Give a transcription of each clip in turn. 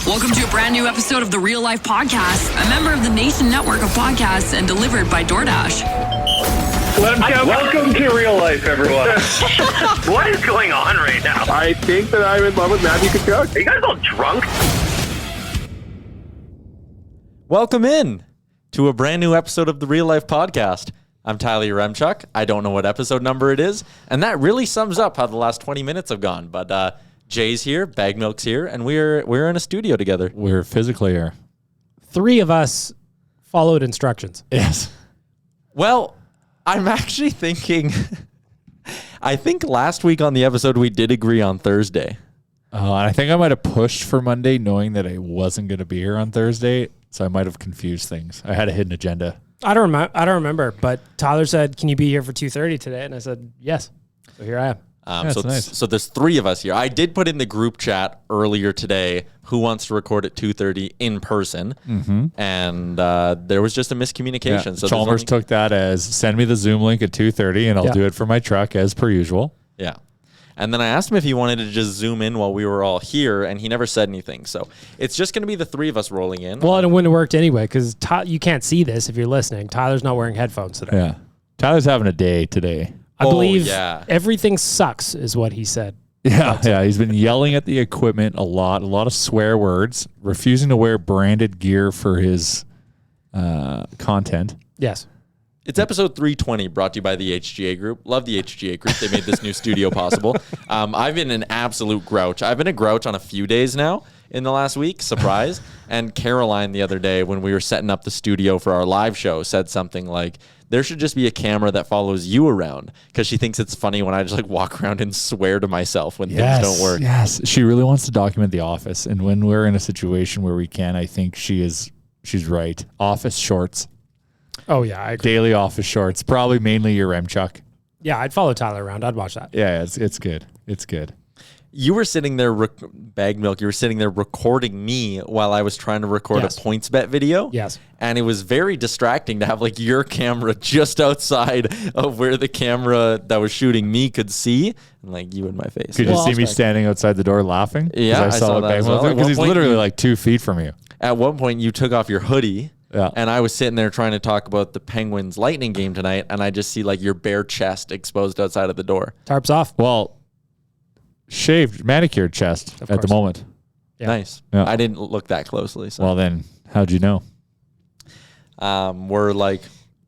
Welcome to a brand new episode of the Real Life Podcast, a member of the Nation Network of Podcasts and delivered by DoorDash. Welcome to Real Life, everyone. What is going on right now? I think that I'm in love with Matthew Tkachuk. Are you guys all drunk? Welcome in to a brand new episode of the Real Life Podcast. I'm Tyler Remchuk. I don't know what episode number it is, and that really sums up how the last 20 minutes have gone. But Jay's here, Bag Milk's here, and we're in a studio together. We're physically here. Three of us followed instructions. Yes. Well, I'm actually thinking, I think last week on the episode we did agree on Thursday. I think I might have pushed for Monday knowing that I wasn't going to be here on Thursday, so I might have confused things. I had a hidden agenda. I don't remember, but Tyler said, "Can you be here for 2:30 today?" And I said, "Yes." So here I am. So there's three of us here. I did put in the group chat earlier today who wants to record at 2:30 in person, and there was just a miscommunication. Yeah. So Chalmers took that as send me the Zoom link at 2:30 and I'll do it for my truck as per usual. Yeah. And then I asked him if he wanted to just zoom in while we were all here, and he never said anything. So it's just going to be the three of us rolling in. Well, it wouldn't have worked anyway because you can't see this if you're listening. Tyler's not wearing headphones today. Yeah. Tyler's having a day today. I believe everything sucks is what he said. Yeah. He's been yelling at the equipment a lot of swear words, refusing to wear branded gear for his content. Yes. It's episode 320 brought to you by the HGA Group. Love the HGA Group. They made this new studio possible. I've been an absolute grouch. I've been a grouch on a few days now in the last week. Surprise. And Caroline the other day when we were setting up the studio for our live show said something like, there should just be a camera that follows you around because she thinks it's funny when I just walk around and swear to myself when things don't work. Yes. She really wants to document the office. And when we're in a situation where we can, I think she's right. Office shorts. Oh, yeah. I agree. Daily office shorts. Probably mainly your Remchuk. Yeah, I'd follow Tyler around. I'd watch that. Yeah, it's good. It's good. You were sitting there, Bag Milk, you were sitting there recording me while I was trying to record a PointsBet video. Yes. And it was very distracting to have your camera just outside of where the camera that was shooting me could see. And you in my face. Could you see me standing outside the door laughing? Yeah, I saw that as well. Because he's literally 2 feet from you. At one point, you took off your hoodie. Yeah. And I was sitting there trying to talk about the Penguins Lightning game tonight, and I just see your bare chest exposed outside of the door. Tarps off. Well, shaved, manicured chest at the moment. Yeah. Nice. Yeah. I didn't look that closely. So. Well, then, how'd you know? We're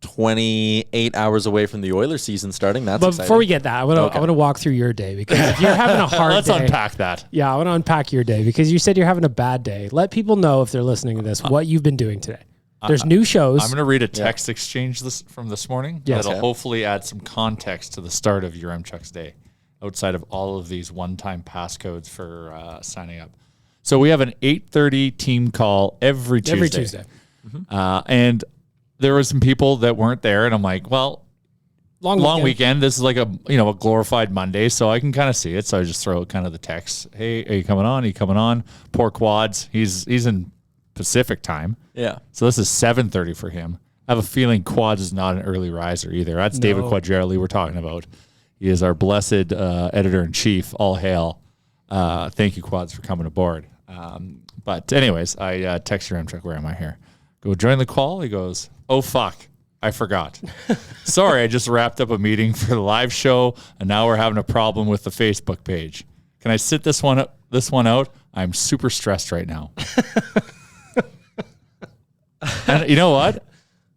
28 hours away from the Oilers season starting. That's exciting. Before we get that, I want to walk through your day because if you're having a hard Let's day. Let's unpack that. Yeah, I want to unpack your day because you said you're having a bad day. Let people know if they're listening to this what you've been doing today. There's new shows. I'm going to read a text exchange from this morning that'll hopefully add some context to the start of your Remchuk's day outside of all of these one-time passcodes for signing up. So we have an 8:30 team call every Tuesday. Every Tuesday. And there were some people that weren't there, and I'm like, well, long weekend. This is a glorified Monday, so I can kind of see it. So I just throw out kind of the text. Hey, are you coming on? Are you coming on? Poor Quads. He's in Pacific time. Yeah. So this is 7:30 for him. I have a feeling Quads is not an early riser either. That's David Quadrelli we're talking about. He is our blessed editor-in-chief. All hail. Thank you, Quads, for coming aboard. But anyways, I text your Remchuk, where am I here? Go join the call. He goes, oh, fuck. I forgot. Sorry, I just wrapped up a meeting for the live show, and now we're having a problem with the Facebook page. Can I sit this one out? I'm super stressed right now. And you know what?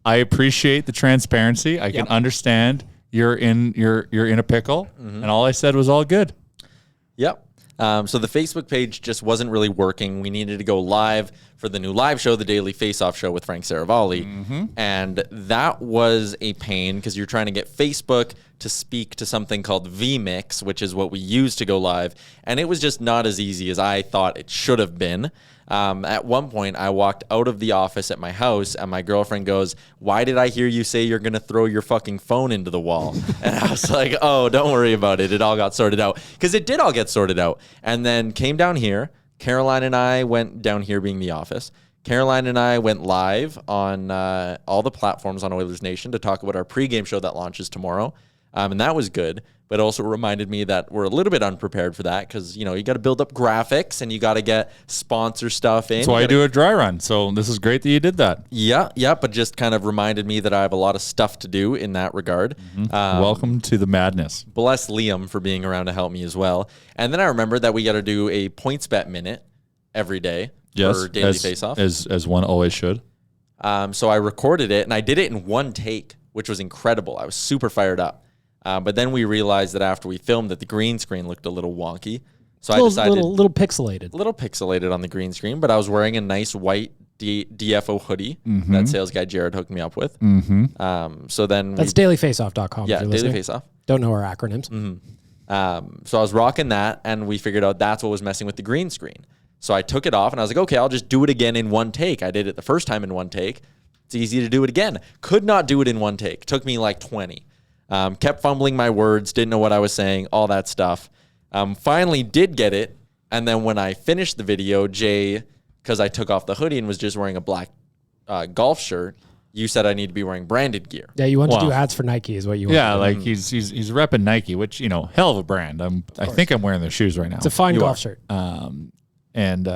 I appreciate the transparency. I can understand you're in a pickle, and all I said was all good. Yep. So the Facebook page just wasn't really working. We needed to go live for the new live show, the Daily Face-Off Show with Frank Saravalli. And that was a pain because you're trying to get Facebook to speak to something called vMix, which is what we use to go live. And it was just not as easy as I thought it should have been. At one point, I walked out of the office at my house, and my girlfriend goes, why did I hear you say you're going to throw your fucking phone into the wall? And I was like, oh, don't worry about it. It all got sorted out. Because it did all get sorted out. And then came down here. Caroline and I went down here being the office. Caroline and I went live on all the platforms on Oilers Nation to talk about our pregame show that launches tomorrow. And that was good. But it also reminded me that we're a little bit unprepared for that because, you got to build up graphics and you got to get sponsor stuff in. That's why you do a dry run. So this is great that you did that. Yeah, but just kind of reminded me that I have a lot of stuff to do in that regard. Welcome to the madness. Bless Liam for being around to help me as well. And then I remembered that we got to do a PointsBet minute every day for Daily Face-Off. As one always should. So I recorded it and I did it in one take, which was incredible. I was super fired up. But then we realized that after we filmed that the green screen looked a little wonky. So I decided... Little pixelated. A little pixelated on the green screen, but I was wearing a nice white DFO hoodie that sales guy Jared hooked me up with. So then... That's dailyfaceoff.com. Yeah, Daily Face-Off. Don't know our acronyms. So I was rocking that, and we figured out that's what was messing with the green screen. So I took it off, and I was like, okay, I'll just do it again in one take. I did it the first time in one take. It's easy to do it again. Could not do it in one take. Took me like 20. Kept fumbling my words, didn't know what I was saying, all that stuff. Finally did get it. And then when I finished the video, Jay, because I took off the hoodie and was just wearing a black golf shirt, you said I need to be wearing branded gear. Yeah, you want to do ads for Nike is what you want. Yeah, like he's repping Nike, which, hell of a brand. I think I'm wearing their shoes right now. It's a fine golf shirt. And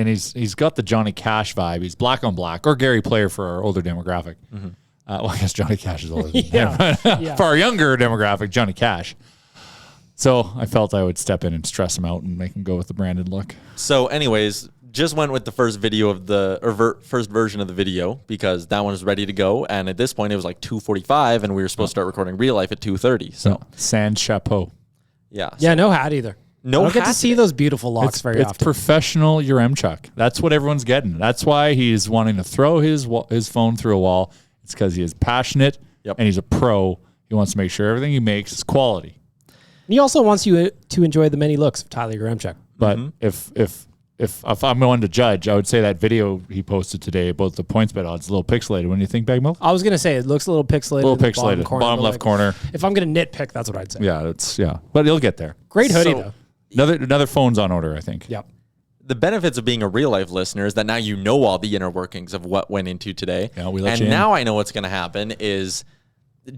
he's got the Johnny Cash vibe. He's black on black, or Gary Player for our older demographic. Well, I guess Johnny Cash is older than him. For our younger demographic, Johnny Cash. So I felt I would step in and stress him out and make him go with the branded look. So anyways, just went with the first video of first version of the video because that one was ready to go. And at this point, it was like 2:45 and we were supposed to start recording real life at 2:30. So sans chapeau. Yeah. Yeah, no hat either. No I don't get to hat see today. those beautiful locks very It's often. professional Yaremchuk. That's what everyone's getting. That's why he's wanting to throw his phone through a wall. It's because he is passionate and he's a pro. He wants to make sure everything he makes is quality. And he also wants you to enjoy the many looks of Tyler Yaremchuk. But if I'm one to judge, I would say that video he posted today about the PointsBet odds is a little pixelated. When you think, Bag Milk? I was going to say it looks a little pixelated. Bottom left corner. If I'm going to nitpick, that's what I'd say. Yeah, but he'll get there. Great hoodie, though. Another phone's on order, I think. Yep. The benefits of being a real life listener is that now you know all the inner workings of what went into today. Yeah, we let you and in. now I know what's going to happen is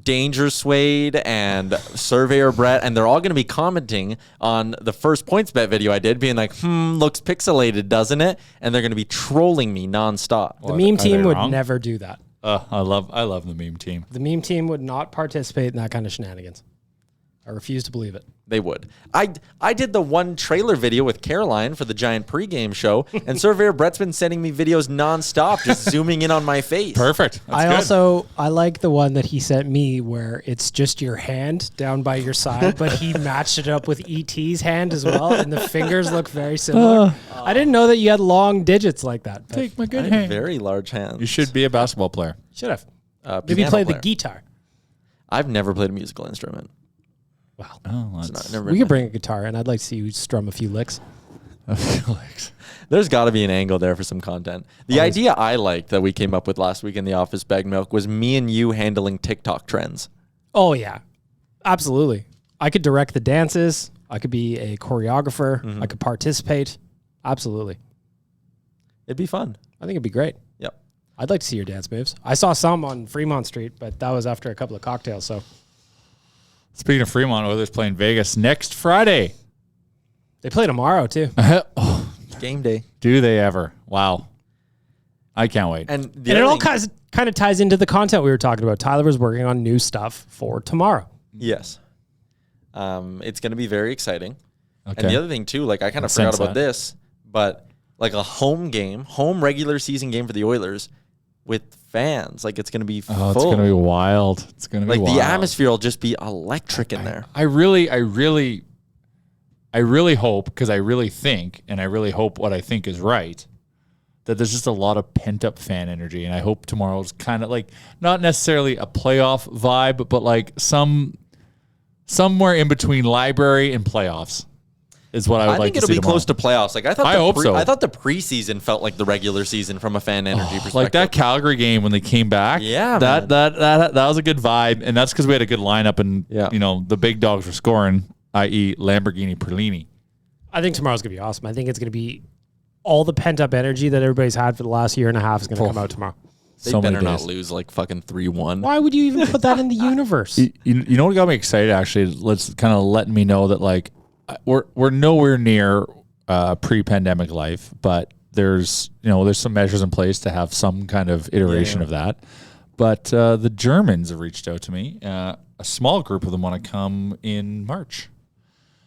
Danger Suede and Surveyor Brett, and they're all going to be commenting on the first PointsBet video I did, being like, looks pixelated, doesn't it? And they're going to be trolling me nonstop. The meme team would never do that. I love the meme team. The meme team would not participate in that kind of shenanigans. I refuse to believe it. They would. I did the one trailer video with Caroline for the Giant pregame show, and Surveyor Brett's been sending me videos nonstop, just zooming in on my face. Perfect. That's good. I like the one that he sent me where it's just your hand down by your side, but he matched it up with ET's hand as well, and the fingers look very similar. I didn't know that you had long digits like that. Take my good I have hand. very large hands. You should be a basketball player. Should have. Maybe Piano play player. the guitar. I've never played a musical instrument. Wow. Oh, We could bring a guitar, and I'd like to see you strum a few licks. There's got to be an angle there for some content. The idea I liked that we came up with last week in the office, Bag Milk, was me and you handling TikTok trends. Oh, yeah. Absolutely. I could direct the dances. I could be a choreographer. I could participate. Absolutely. It'd be fun. I think it'd be great. Yep. I'd like to see your dance moves. I saw some on Fremont Street, but that was after a couple of cocktails, so... Speaking of Fremont, Oilers playing Vegas next Friday. They play tomorrow, too. Game day. Do they ever? Wow. I can't wait. And it all kind of ties into the content we were talking about. Tyler was working on new stuff for tomorrow. Yes. It's going to be very exciting. Okay. And the other thing, too, like I kind of forgot about this, but like a home regular season game for the Oilers with fans, like it's going to be full. It's going to be wild. It's going to be like wild. the atmosphere will just be electric in there. I really hope, because I really think, and I really hope what I think is right, that there's just a lot of pent up fan energy. And I hope tomorrow's kind of like not necessarily a playoff vibe, but like somewhere in between library and playoffs is what I would like to see. I think it'll be tomorrow. close to playoffs. Like I hope so. I thought the preseason felt like the regular season from a fan energy perspective. Like that Calgary game when they came back. Yeah, that was a good vibe, and that's because we had a good lineup, and the big dogs were scoring, i.e. Lamborghini Perlini. I think tomorrow's going to be awesome. I think it's going to be all the pent-up energy that everybody's had for the last year and a half is going to come out tomorrow. They So many better not days. lose like fucking 3-1. Why would you even put that in the universe? You know what got me excited? Actually, let's kind of letting me know that like we're nowhere near pre-pandemic life, but there's some measures in place to have some kind of iteration of that. But the Germans have reached out to me. A small group of them want to come in March.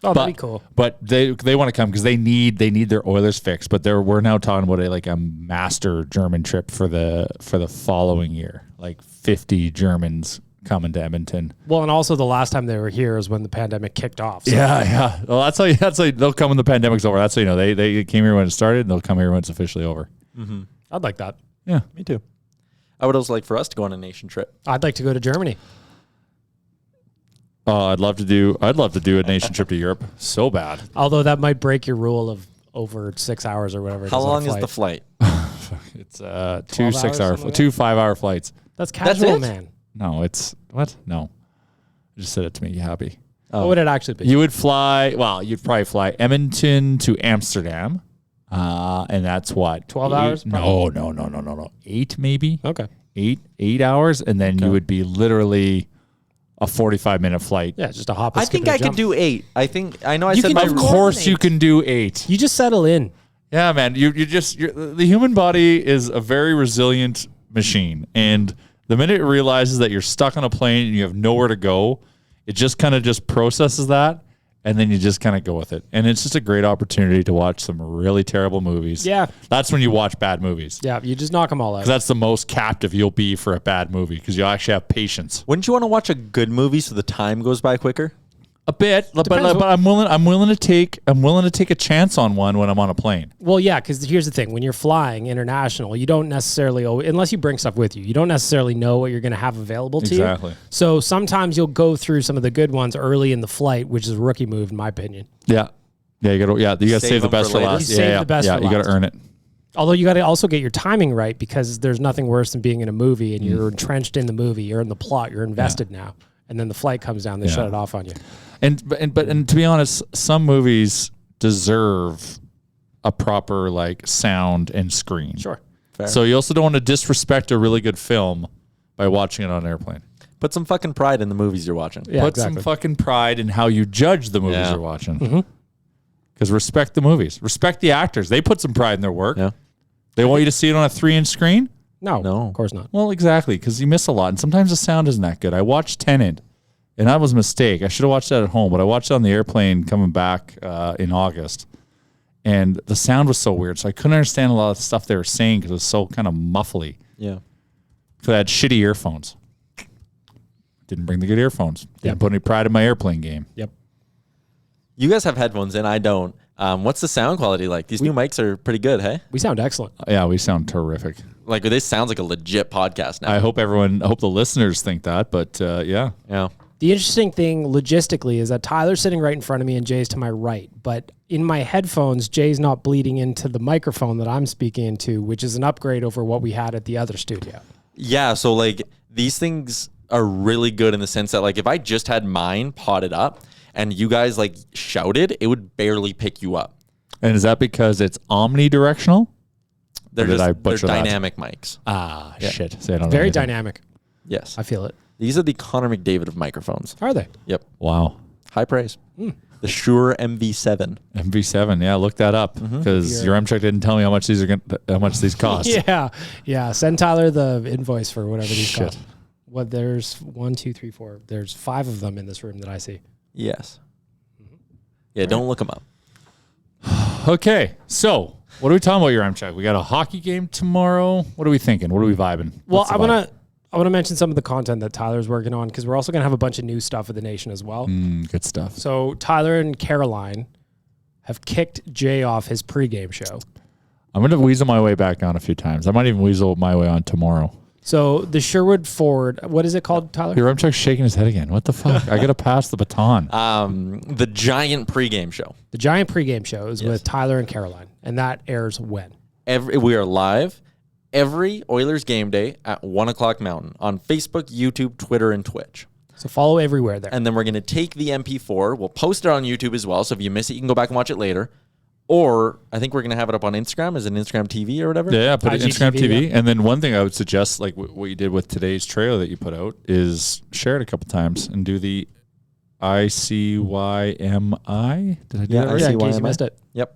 Oh, that'd be cool. But they want to come because they need their Oilers fixed. But we're now talking about a master German trip for the following year, like 50 Germans coming to Edmonton. Well, and also the last time they were here is when the pandemic kicked off. So. Yeah. Well, that's how they'll come when the pandemic's over. That's how you know they came here when it started, and they'll come here when it's officially over. Mm-hmm. I'd like that. Yeah, Me too. I would also like for us to go on a nation trip. I'd like to go to Germany. Oh, I'd love to do a nation trip to Europe so bad. Although that might break your rule of over 6 hours or whatever. How long is the flight? It's 2 hours, 6-hour, something like 2 5-hour flights. That's casual, it? man. No, it's what? No, just said it to me. You happy? What would it actually be? You would fly. Well, you'd probably fly Edmonton to Amsterdam, and that's what 12 hours? No. 8 maybe. Okay. 8 hours, and then you would be literally a 45-minute flight. Yeah, just a hop. I think I could do 8. I know I said can my do Of more course, you can do 8. You just settle in. Yeah, man. The human body is a very resilient machine, and the minute it realizes that you're stuck on a plane and you have nowhere to go, it just kind of just processes that, and then you just kind of go with it. And it's just a great opportunity to watch some really terrible movies. Yeah. That's when you watch bad movies. Yeah, you just knock them all out. Because that's the most captive you'll be for a bad movie, because you actually have patience. Wouldn't you want to watch a good movie so the time goes by quicker? A bit, but Depends I'm willing to take a chance on one when I'm on a plane. Well, yeah, because here's the thing. When you're flying international, you don't necessarily, unless you bring stuff with you, you don't necessarily know what you're going to have available to you. Exactly. So sometimes you'll go through some of the good ones early in the flight, which is a rookie move, in my opinion. Yeah, you got to save the them best for for later. last. You save the best yeah, for you got last. to earn it. Although you got to also get your timing right, because there's nothing worse than being in a movie and you're entrenched in the movie, you're in the plot, you're invested now, and then the flight comes down, they shut it off on you. And to be honest, some movies deserve a proper sound and screen. Sure. Fair. So you also don't want to disrespect a really good film by watching it on an airplane. Put some fucking pride in the movies you're watching. Yeah, Put exactly. some fucking pride in how you judge the movies you're watching. Because respect the movies. Respect the actors. They put some pride in their work. Yeah. They want you to see it on a 3-inch screen? No, No. of course not. Well, exactly, because you miss a lot. And sometimes the sound isn't that good. I watched Tenet, and that was a mistake. I should have watched that at home, but I watched it on the airplane coming back in August. And the sound was so weird. So I couldn't understand a lot of the stuff they were saying because it was so kind of muffly. Yeah. Because I had shitty earphones. Didn't bring the good earphones. Didn't put any pride in my airplane game. Yep. You guys have headphones in. I don't. What's the sound quality like? These new mics are pretty good, hey? We sound excellent. Yeah, we sound terrific. Like, this sounds like a legit podcast now. I hope the listeners think that, but yeah. Yeah. The interesting thing logistically is that Tyler's sitting right in front of me and Jay's to my right. But in my headphones, Jay's not bleeding into the microphone that I'm speaking into, which is an upgrade over what we had at the other studio. Yeah, so these things are really good in the sense that if I just had mine potted up and you guys shouted, it would barely pick you up. And is that because it's omnidirectional? They're Or did I they're butcher that? dynamic mics. Ah, shit. See, I don't know Very anything. dynamic. Yes. I feel it. These are the Connor McDavid of microphones. Are they? Yep. Wow. High praise. The Shure MV7. MV7, yeah, look that up because your Mcheck didn't tell me how much these cost. Yeah. Send Tyler the invoice for whatever these Shit. cost. What? There's 1, 2, 3, 4. There's 5 of them in this room that I see. Yes. Yeah, don't look them up. Okay, so what are we talking about your Mcheck? We got a hockey game tomorrow. What are we thinking? What are we vibing? Well, What's the I vibe? want to mention some of the content that Tyler's working on, because we're also gonna have a bunch of new stuff with the nation as well. Good stuff. So Tyler and Caroline have kicked Jay off his pregame show. I'm gonna weasel my way back on a few times. I might even weasel my way on tomorrow. So the Sherwood Ford, what is it called, Tyler? Your Mcheck's shaking his head again. What the fuck? I gotta pass the baton. The giant pregame show. The giant pregame show is with Tyler and Caroline, and that airs when? We are live every Oilers game day at 1 o'clock Mountain on Facebook, YouTube, Twitter, and Twitch. So follow everywhere there. And then we're going to take the MP4. We'll post it on YouTube as well. So if you miss it, you can go back and watch it later. Or I think we're going to have it up on Instagram as an Instagram TV or whatever. Yeah, put it Instagram TV. Yeah. And then one thing I would suggest, like what you did with today's trailer that you put out, is share it a couple times and do the ICYMI. Did I do that right? Yeah, in case you missed it. Yep.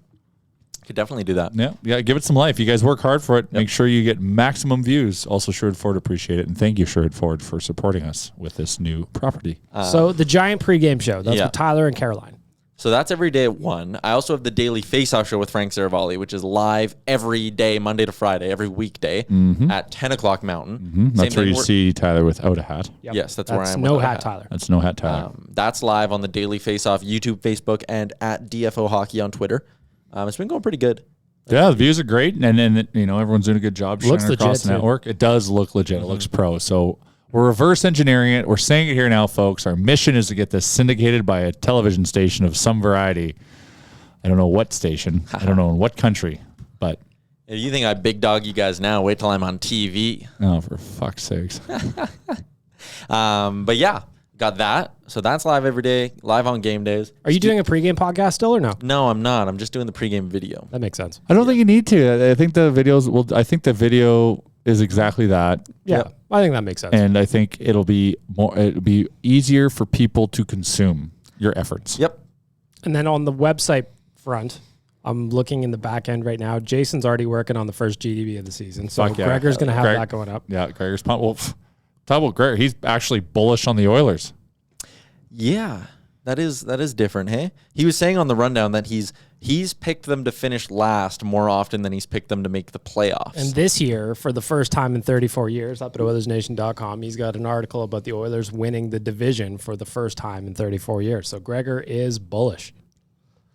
Could definitely do that. Yeah, give it some life. You guys work hard for it. Yep. Make sure you get maximum views. Also, Sherwood Ford appreciate it. And thank you, Sherwood Ford, for supporting us with this new property. So the giant pregame show, that's with Tyler and Caroline. So that's every day at 1. I also have the daily face-off show with Frank Saravalli, which is live every day, Monday to Friday, every weekday at 10 o'clock Mountain. That's where you see Tyler without a hat. Yep. Yes, that's where I am. No hat, Tyler. That's no hat, Tyler. That's live on the Daily Face-Off YouTube, Facebook, and at DFO Hockey on Twitter. It's been going pretty good. Yeah, the views are great, and everyone's doing a good job sharing it across the network. It does look legit. It looks pro. So we're reverse engineering it. We're saying it here now, folks. Our mission is to get this syndicated by a television station of some variety. I don't know what station. I don't know in what country, but if you think I big dog you guys now, wait till I'm on TV. Oh, for fuck's sakes. But yeah, got that. So that's live every day, live on game days. Are you doing a pregame podcast still or no? No, I'm not. I'm just doing the pregame video. That makes sense. I don't think you need to. I think the videos I think the video is exactly that. Yeah. I think that makes sense. And I think it'll be easier for people to consume your efforts. Yep. And then on the website front, I'm looking in the back end right now. Jason's already working on the first GDB of the season. So Gregor's going to have that going up. Yeah, Gregor's pumped. Well, talk about Gregor. He's actually bullish on the Oilers. Yeah, that is different, hey? He was saying on the rundown that he's picked them to finish last more often than he's picked them to make the playoffs. And this year, for the first time in 34 years, up at OilersNation.com, he's got an article about the Oilers winning the division for the first time in 34 years. So Gregor is bullish.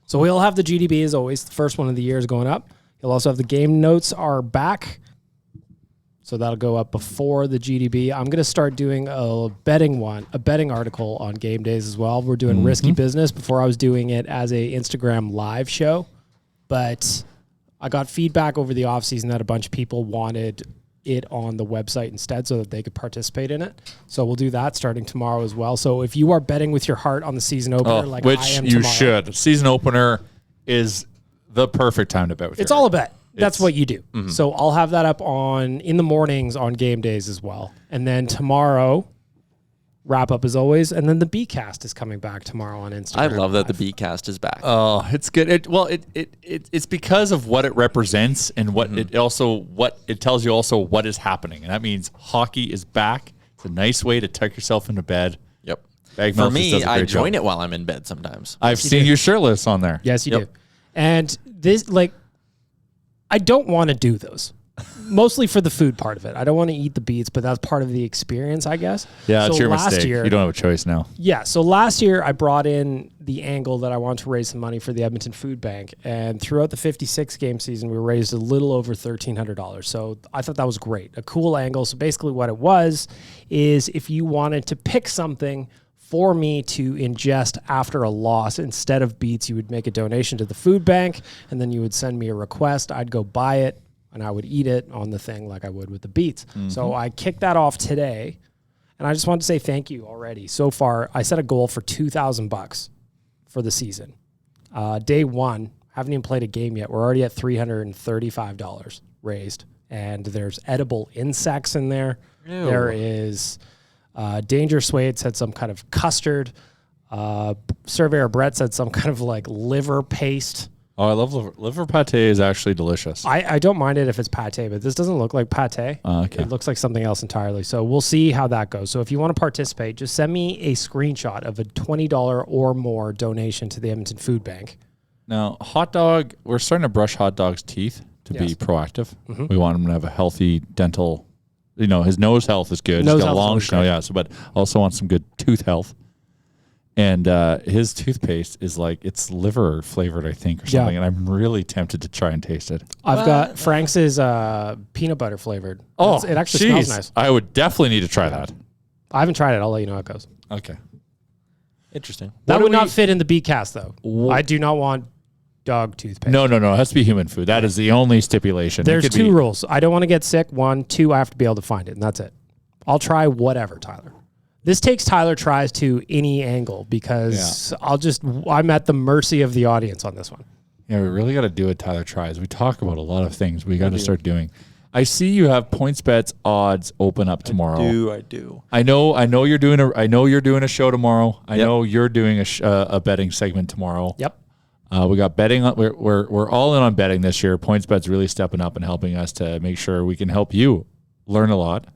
So we'll have the GDB as always. The first one of the year is going up. He'll also have the game notes are back. So that'll go up before the GDB. I'm going to start doing a betting article on game days as well. We're doing risky business. Before I was doing it as a Instagram live show, but I got feedback over the offseason that a bunch of people wanted it on the website instead so that they could participate in it. So we'll do that starting tomorrow as well. So if you are betting with your heart on the season opener, like which I am you tomorrow, should. Season opener is the perfect time to bet with it's your all a heart. bet. That's what you do. So I'll have that up in the mornings on game days as well. And then tomorrow, wrap up as always. And then the B-cast is coming back tomorrow on Instagram. I love that the B-cast is back. Oh, it's good. It's because of what it represents and what it tells you also what is happening. And that means hockey is back. It's a nice way to tuck yourself into bed. Yep. For me, I join it while I'm in bed sometimes. I've seen you shirtless on there. Yes, you do. And this, I don't want to do those. Mostly for the food part of it. I don't want to eat the beets, but that's part of the experience, I guess. Yeah, it's so your last mistake. Year, you don't have a choice now. Yeah, so last year I brought in the angle that I wanted to raise some money for the Edmonton Food Bank. And throughout the 56-game season, we raised a little over $1,300. So I thought that was great. A cool angle. So basically what it was is if you wanted to pick something for me to ingest after a loss, instead of beets, you would make a donation to the food bank, and then you would send me a request. I'd go buy it, and I would eat it on the thing like I would with the beets. So I kicked that off today, and I just wanted to say thank you already. So far, I set a goal for $2,000 for the season. Day one, haven't even played a game yet. We're already at $335 raised, and there's edible insects in there. Ew. There is... Danger Suede said some kind of custard. Surveyor Brett said some kind of liver paste. Oh, I love liver pate is actually delicious. I don't mind it if it's pate, but this doesn't look like pate. Okay. It looks like something else entirely. So we'll see how that goes. So if you want to participate, just send me a screenshot of a $20 or more donation to the Edmonton Food Bank. Now, hot dog, we're starting to brush hot dog's teeth to be proactive. We want him to have a healthy dental. His nose health is good. He's got a long nose, but also wants some good tooth health. And his toothpaste is it's liver flavored, I think, or something. And I'm really tempted to try and taste it. I've got Frank's is peanut butter flavored. Oh, it actually smells nice. I would definitely need to try that. I haven't tried it. I'll let you know how it goes. Okay. Interesting. That would not fit in the B-cast, though. I do not want dog toothpaste. No. It has to be human food. That is the only stipulation. There's two rules. I don't want to get sick. 1, 2, I have to be able to find it, and that's it. I'll try whatever, Tyler. This takes Tyler tries to any angle because I'm at the mercy of the audience on this one. Yeah, we really got to do what Tyler tries. We talk about a lot of things we got to start doing. I see you have PointsBet's odds open up tomorrow. I do. I know you're doing a show tomorrow. I know you're doing a betting segment tomorrow. Yep. We got betting. We're all in on betting this year. PointsBet's really stepping up and helping us to make sure we can help you learn a lot,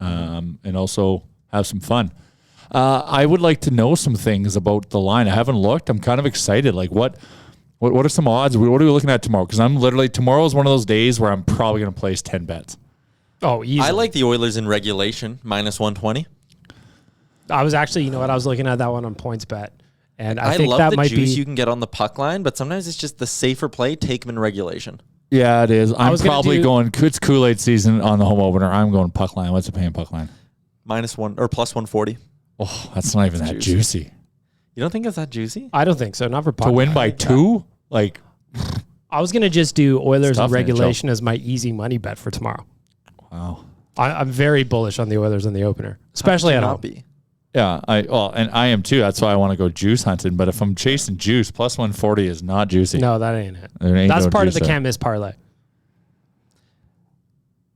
and also have some fun. I would like to know some things about the line. I haven't looked. I'm kind of excited. Like what are some odds? What are we looking at tomorrow? Because tomorrow is one of those days where I'm probably going to place 10 bets. Oh, easy. I like the Oilers in regulation, -120. I was actually, I was looking at that one on PointsBet. And I I think love that the might juice be you can get on the puck line, but sometimes it's just the safer play. Take them in regulation. Yeah, it is. I'm was gonna probably do- going. It's Kool-Aid season on the home opener. I'm going puck line. What's it paying puck line? -1 or +140. Oh, that's not even that juicy. You don't think it's that juicy? I don't think so. Not for To win by 2? Like, I was going to just do Oilers tough, in man, regulation as my easy money bet for tomorrow. wow. I'm very bullish on the Oilers in the opener, especially at home. Be. Yeah, and I am too. That's why I want to go juice hunting. But if I'm chasing juice, +140 is not juicy. No, that ain't it. There ain't That's no part of juice the there. can't miss parlay.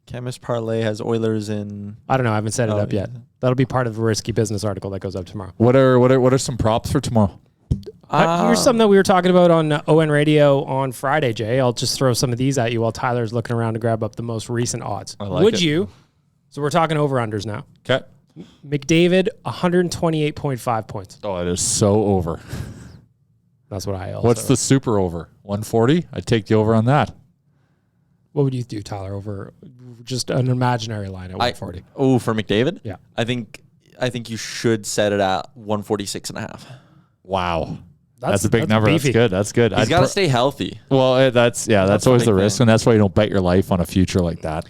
Chemist Parlay has Oilers in. I don't know. I haven't set it Oh, up yet. yeah. That'll be part of a risky business article that goes up tomorrow. What are some props for tomorrow? Here's something that we were talking about on ON Radio on Friday, Jay. I'll just throw some of these at you while Tyler's looking around to grab up the most recent odds. I like Would it. you? So we're talking over-unders now. Okay. McDavid, 128.5 points. Oh, it is so over. That's what I also. What's the super over? 140? I'd take the over on that. What would you do, Tyler, over just an imaginary line at 140? Oh, for McDavid? Yeah. I think you should set it at 146.5. Wow. That's a big number. beefy. That's good. He's got to stay healthy. Well, that's That's always the the big risk, thing. and that's why you don't bet your life on a future like that.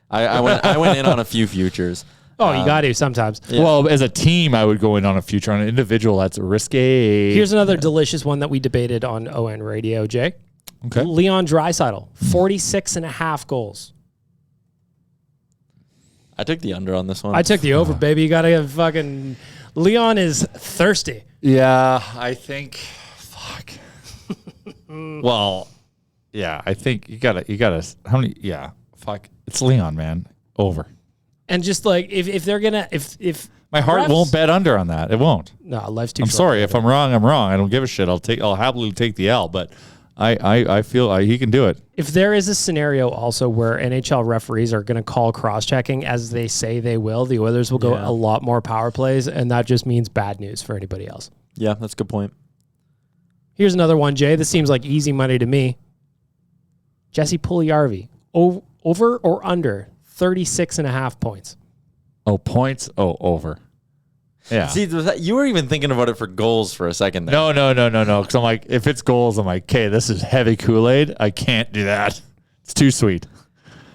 I went in on a few futures. Oh, you got to sometimes. Yeah. Well, as a team, I would go in on a future. On an individual, that's risky. Here's another delicious one that we debated on ON Radio, Jay. Okay. Leon Draisaitl, 46.5 goals. I took the under on this one. I took the over, baby. You got to have fucking... Leon is thirsty. Yeah, I think. Fuck. Well, yeah, I think you gotta. How many? Yeah, fuck. It's Leon, man. Over. And just like, if they're going to... if My heart refs- won't bet under on that. It won't. No, life's too I'm short. sorry if I'm wrong. I'm wrong. I don't give a shit. I'll happily take the L. But I feel he can do it. If there is a scenario also where NHL referees are going to call cross-checking as they say they will, the Oilers will go a lot more power plays, and that just means bad news for anybody else. Yeah, that's a good point. Here's another one, Jay. This seems like easy money to me. Jesse Puljujarvi, over or under 36.5 points. Oh, points. Oh, over. Yeah. See, you were even thinking about it for goals for a second there. No. Because I'm like, if it's goals, I'm like, okay, this is heavy Kool-Aid. I can't do that. It's too sweet.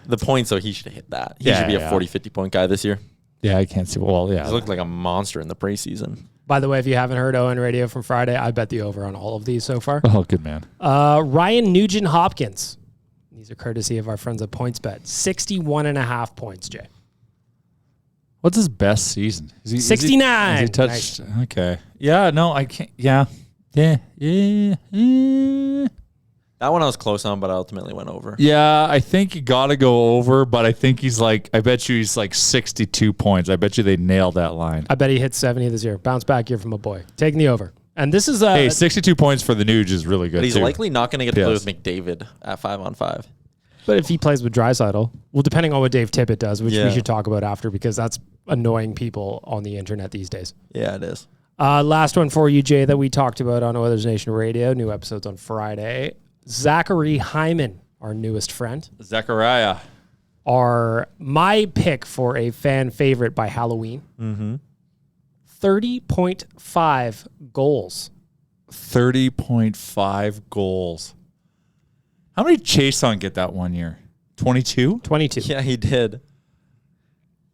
The points, though, he should hit that. He Yeah, should be yeah. a 40, 50-point guy this year. Yeah, I can't see. Well, yeah. He's looked like a monster in the preseason. By the way, if you haven't heard ON Radio from Friday, I bet the over on all of these so far. Oh, good man. Ryan Nugent-Hopkins. These are courtesy of our friends at PointsBet. 61.5 points, Jay. What's his best season? Is he, 69. Has he touched? Okay. Yeah, no, I can't. Yeah. Yeah. That one I was close on, but I ultimately went over. Yeah, I think you got to go over, but I think I bet you he's like 62 points. I bet you they nailed that line. I bet he hits 70 this year. Bounce back year from a boy. Taking the over. And this is Hey, 62 points for the Nuge is really good, But he's too. likely not going to get to play with Yes. McDavid at 5-on-5. But if he plays with Draisaitl, well, depending on what Dave Tippett does, which we Yeah. should talk about after because that's annoying people on the internet these days. Yeah, it is. Last one for you, Jay, that we talked about on Oilers Nation Radio. New episodes on Friday. Zachary Hyman, our newest friend, Zechariah. are my pick for a fan favorite by Halloween. 30.5 goals. 30.5 goals. How many Chason get that one year? 22? 22. Yeah, he did.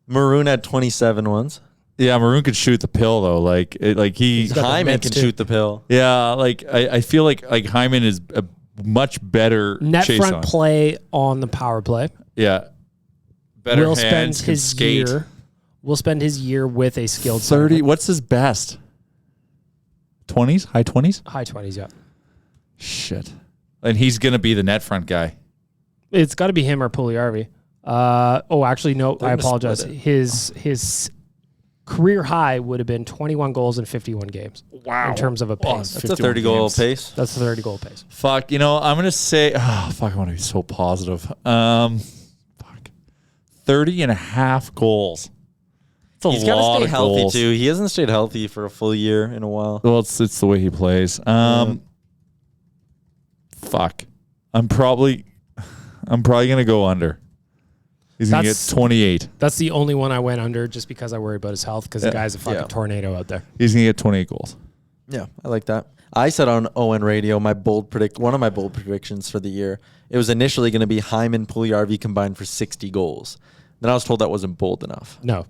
Maroon had 27 once. Yeah, Maroon could shoot the pill though. got the Hyman mitts, can too. shoot the pill. Yeah, I feel like Hyman is a much better Net chase front on. play on the power play. Yeah, better Will hands, spend can his skate. year. Will spend his year with a skilled 30. center. What's his best? 20s, high 20s. High 20s, yeah. Shit. And he's going to be the net front guy. It's got to be him or Puljujarvi. Actually, no. I gonna apologize. split His career high would have been 21 goals in 51 games. Wow. In terms of a pace. That's a 30-goal pace. That's a 30-goal pace. Fuck, I'm going to say, I want to be so positive. 30 and a half goals. That's a He's got to lot stay of healthy, goals. too. He hasn't stayed healthy for a full year in a while. Well, it's the way he plays. Fuck. I'm probably going to go under. He's going to get 28. That's the only one I went under just because I worry about his health because the guy's a fucking tornado out there. He's going to get 28 goals. Yeah, I like that. I said on ON Radio, one of my bold predictions for the year, it was initially going to be Hyman, Puljujarvi combined for 60 goals. Then I was told that wasn't bold enough. No.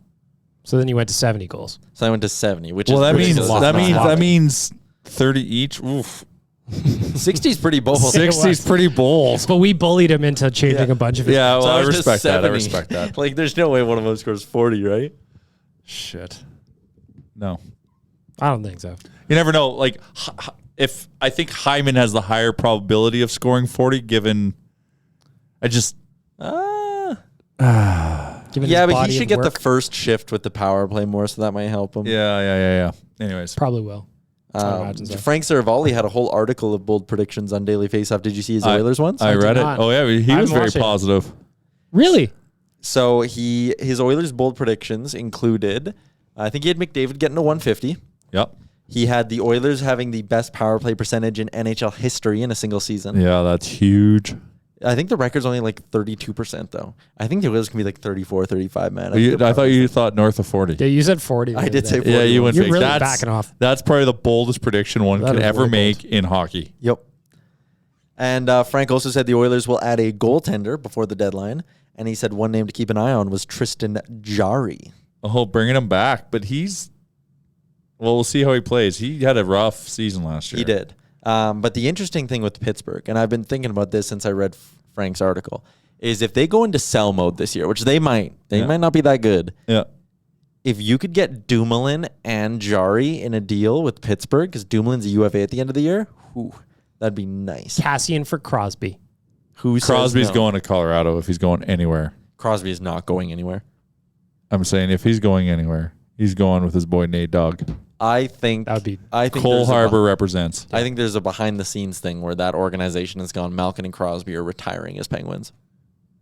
So then you went to 70 goals. So I went to 70, which Well, is that means 30 each. Oof. 60 is pretty bold. 60 is pretty bold. But we bullied him into changing a bunch of his Yeah, names. well, I was just respect that. I 70. respect that. Like, there's no way one of them scores 40, right? Shit. No. I don't think so. You never know. Like, if I think Hyman has the higher probability of scoring 40, given Given Yeah, his but body he should and get the work, first shift with the power play more, so that might help him. Yeah. Anyways, probably will. I imagine so. Frank Saravalli had a whole article of bold predictions on Daily Faceoff. Did you see his Oilers ones? I read it. not. Oh yeah, he I was haven't very watched it. positive. Really? So his Oilers bold predictions included, I think he had McDavid getting to 150. Yep. He had the Oilers having the best power play percentage in NHL history in a single season. Yeah, that's huge. I think the record's only like 32%, though. I think the Oilers can be like 34, 35, man. I thought you thought north of 40. Yeah, you said 40. the I other did day. say 40. Yeah, you went You're big. really That's backing off. That's probably the boldest prediction one That could is ever really make bold. in hockey. Yep. And Frank also said the Oilers will add a goaltender before the deadline. And he said one name to keep an eye on was Tristan Jarry. Oh, bringing him back, but we'll see how he plays. He had a rough season last year. He did. But the interesting thing with Pittsburgh, and I've been thinking about this since I read Frank's article, is if they go into sell mode this year, which they might not be that good. Yeah. If you could get Dumoulin and Jarry in a deal with Pittsburgh, because Dumoulin's a UFA at the end of the year, that'd be nice. Cassian for Crosby. Who says Crosby's no? going to Colorado if he's going anywhere. Crosby is not going anywhere. I'm saying if he's going anywhere, he's going with his boy Nate Dogg. I think That would be Cole there's Harbor represents. I think there's a behind the scenes thing where that organization has gone. Malkin and Crosby are retiring as Penguins.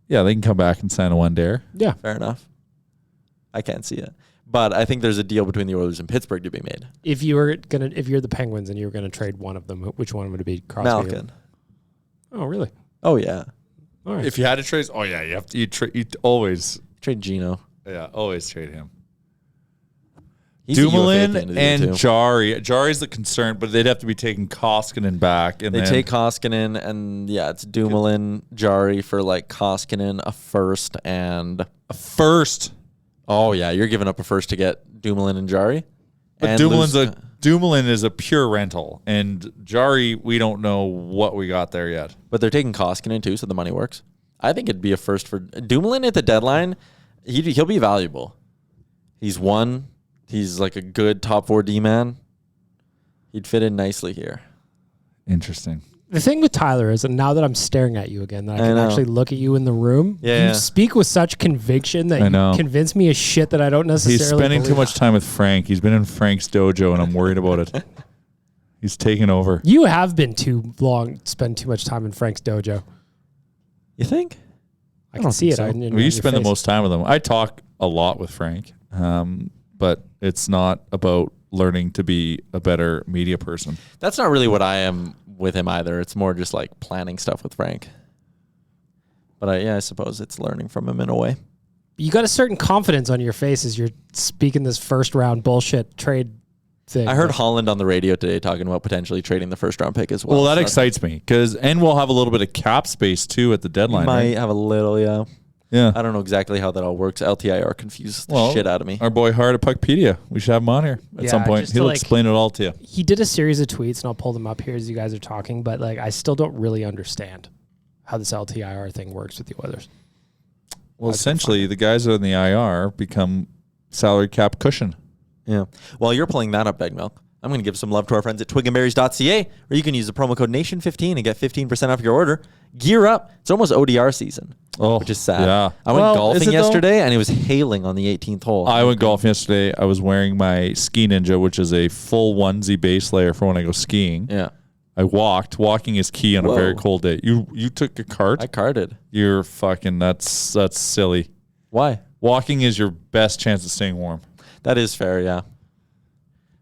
Yeah, they can come back and sign a one dare. yeah. Fair enough. I can't see it, but I think there's a deal between the Oilers and Pittsburgh to be made. If you're the Penguins and you were gonna trade one of them, which one would it be? Crosby. Malkin. Oh, really? Oh yeah. All right. If you had to trade, you have to. You always, Trade Gino. always trade him. He's a UFA at the Dumoulin end of the year, and too. Jarry. Jarry's the concern, but they'd have to be taking Koskinen back. And They then, take Koskinen, and it's Dumoulin, Jarry for like Koskinen, a first, and a first. oh yeah, you're giving up a first to get Dumoulin and Jarry. But And Dumoulin is a pure rental, and Jarry, we don't know what we got there yet. but they're taking Koskinen too, so the money works. I think it'd be a first for Dumoulin at the deadline. He'll be valuable. He's like a good top 4 D man. He'd fit in nicely here. Interesting. The thing with Tyler is that now that I'm staring at you again, that I can know. actually look at you in the room. Yeah. You speak with such conviction that I know. you convince me of shit that I don't necessarily He's spending too believe. much time with Frank. He's been in Frank's dojo, and I'm worried about it. He's taking over. You have been spend too much time in Frank's dojo. You think? I can see it. so. on You spend the most time with him. I talk a lot with Frank, but it's not about learning to be a better media person. That's not really what I am with him either. It's more just like planning stuff with Frank. But I suppose it's learning from him in a way. You got a certain confidence on your face as you're speaking this first round bullshit trade thing. I heard Holland on the radio today talking about potentially trading the first round pick as well. Well, that So excites me and we'll have a little bit of cap space too at the deadline. might Right? have a little, yeah. Yeah. I don't know exactly how that all works. LTIR confused the shit out of me. Our boy Hart at Puckpedia. We should have him on here at Yeah, some point. just to, He'll like- explain it all to you. He did a series of tweets, and I'll pull them up here as you guys are talking, but like I still don't really understand how this LTIR thing works with the Oilers. Well, essentially, the guys on the IR become salary cap cushion. Yeah. While you're pulling that up, Beg Milk, I'm going to give some love to our friends at twigandberries.ca, where you can use the promo code NATION15 and get 15% off your order. Gear up. It's almost ODR season, which is sad. Yeah. I went golfing yesterday, and it was hailing on the 18th hole. I went golfing yesterday. I was wearing my Ski Ninja, which is a full onesie base layer for when I go skiing. Yeah. I walked. Walking is key on a very cold day. You took a cart? I carted. You're fucking, that's silly. Why? Walking is your best chance of staying warm. That is fair, yeah.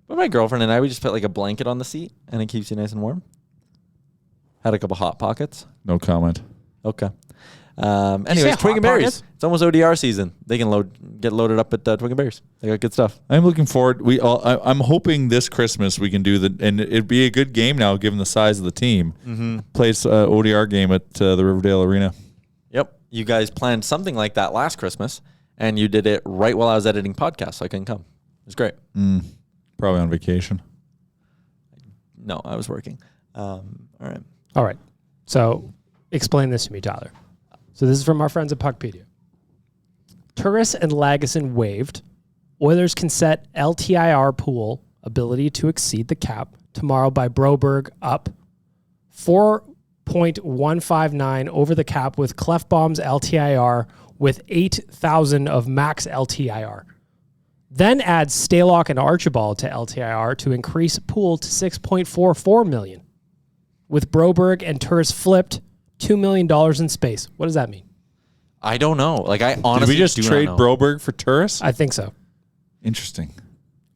But my girlfriend and I, we just put like a blanket on the seat, and it keeps you nice and warm. Had a couple Hot Pockets. No comment. Okay. Anyways, Twig and Berries. It's almost ODR season. They can get loaded up at Twig and Berries. They got good stuff. I'm looking forward. I'm hoping this Christmas we can do and it'd be a good game now given the size of the team. Mm-hmm. Plays ODR game at the Riverdale Arena. Yep. You guys planned something like that last Christmas, and you did it right while I was editing podcasts, so I couldn't come. It was great. Probably on vacation. No, I was working. All right. So explain this to me, Tyler. So this is from our friends at Puckpedia. Turris and Lagesson waived. Oilers can set LTIR pool ability to exceed the cap tomorrow by Broberg up 4.159 over the cap with Clefbaum's LTIR with 8,000 of max LTIR. Then add Stalock and Archibald to LTIR to increase pool to 6.44 million. With Broberg and Turris flipped, $2 million in space. What does that mean? I don't know. Like, I honestly Did we just trade Broberg for Turris? I think so. Interesting.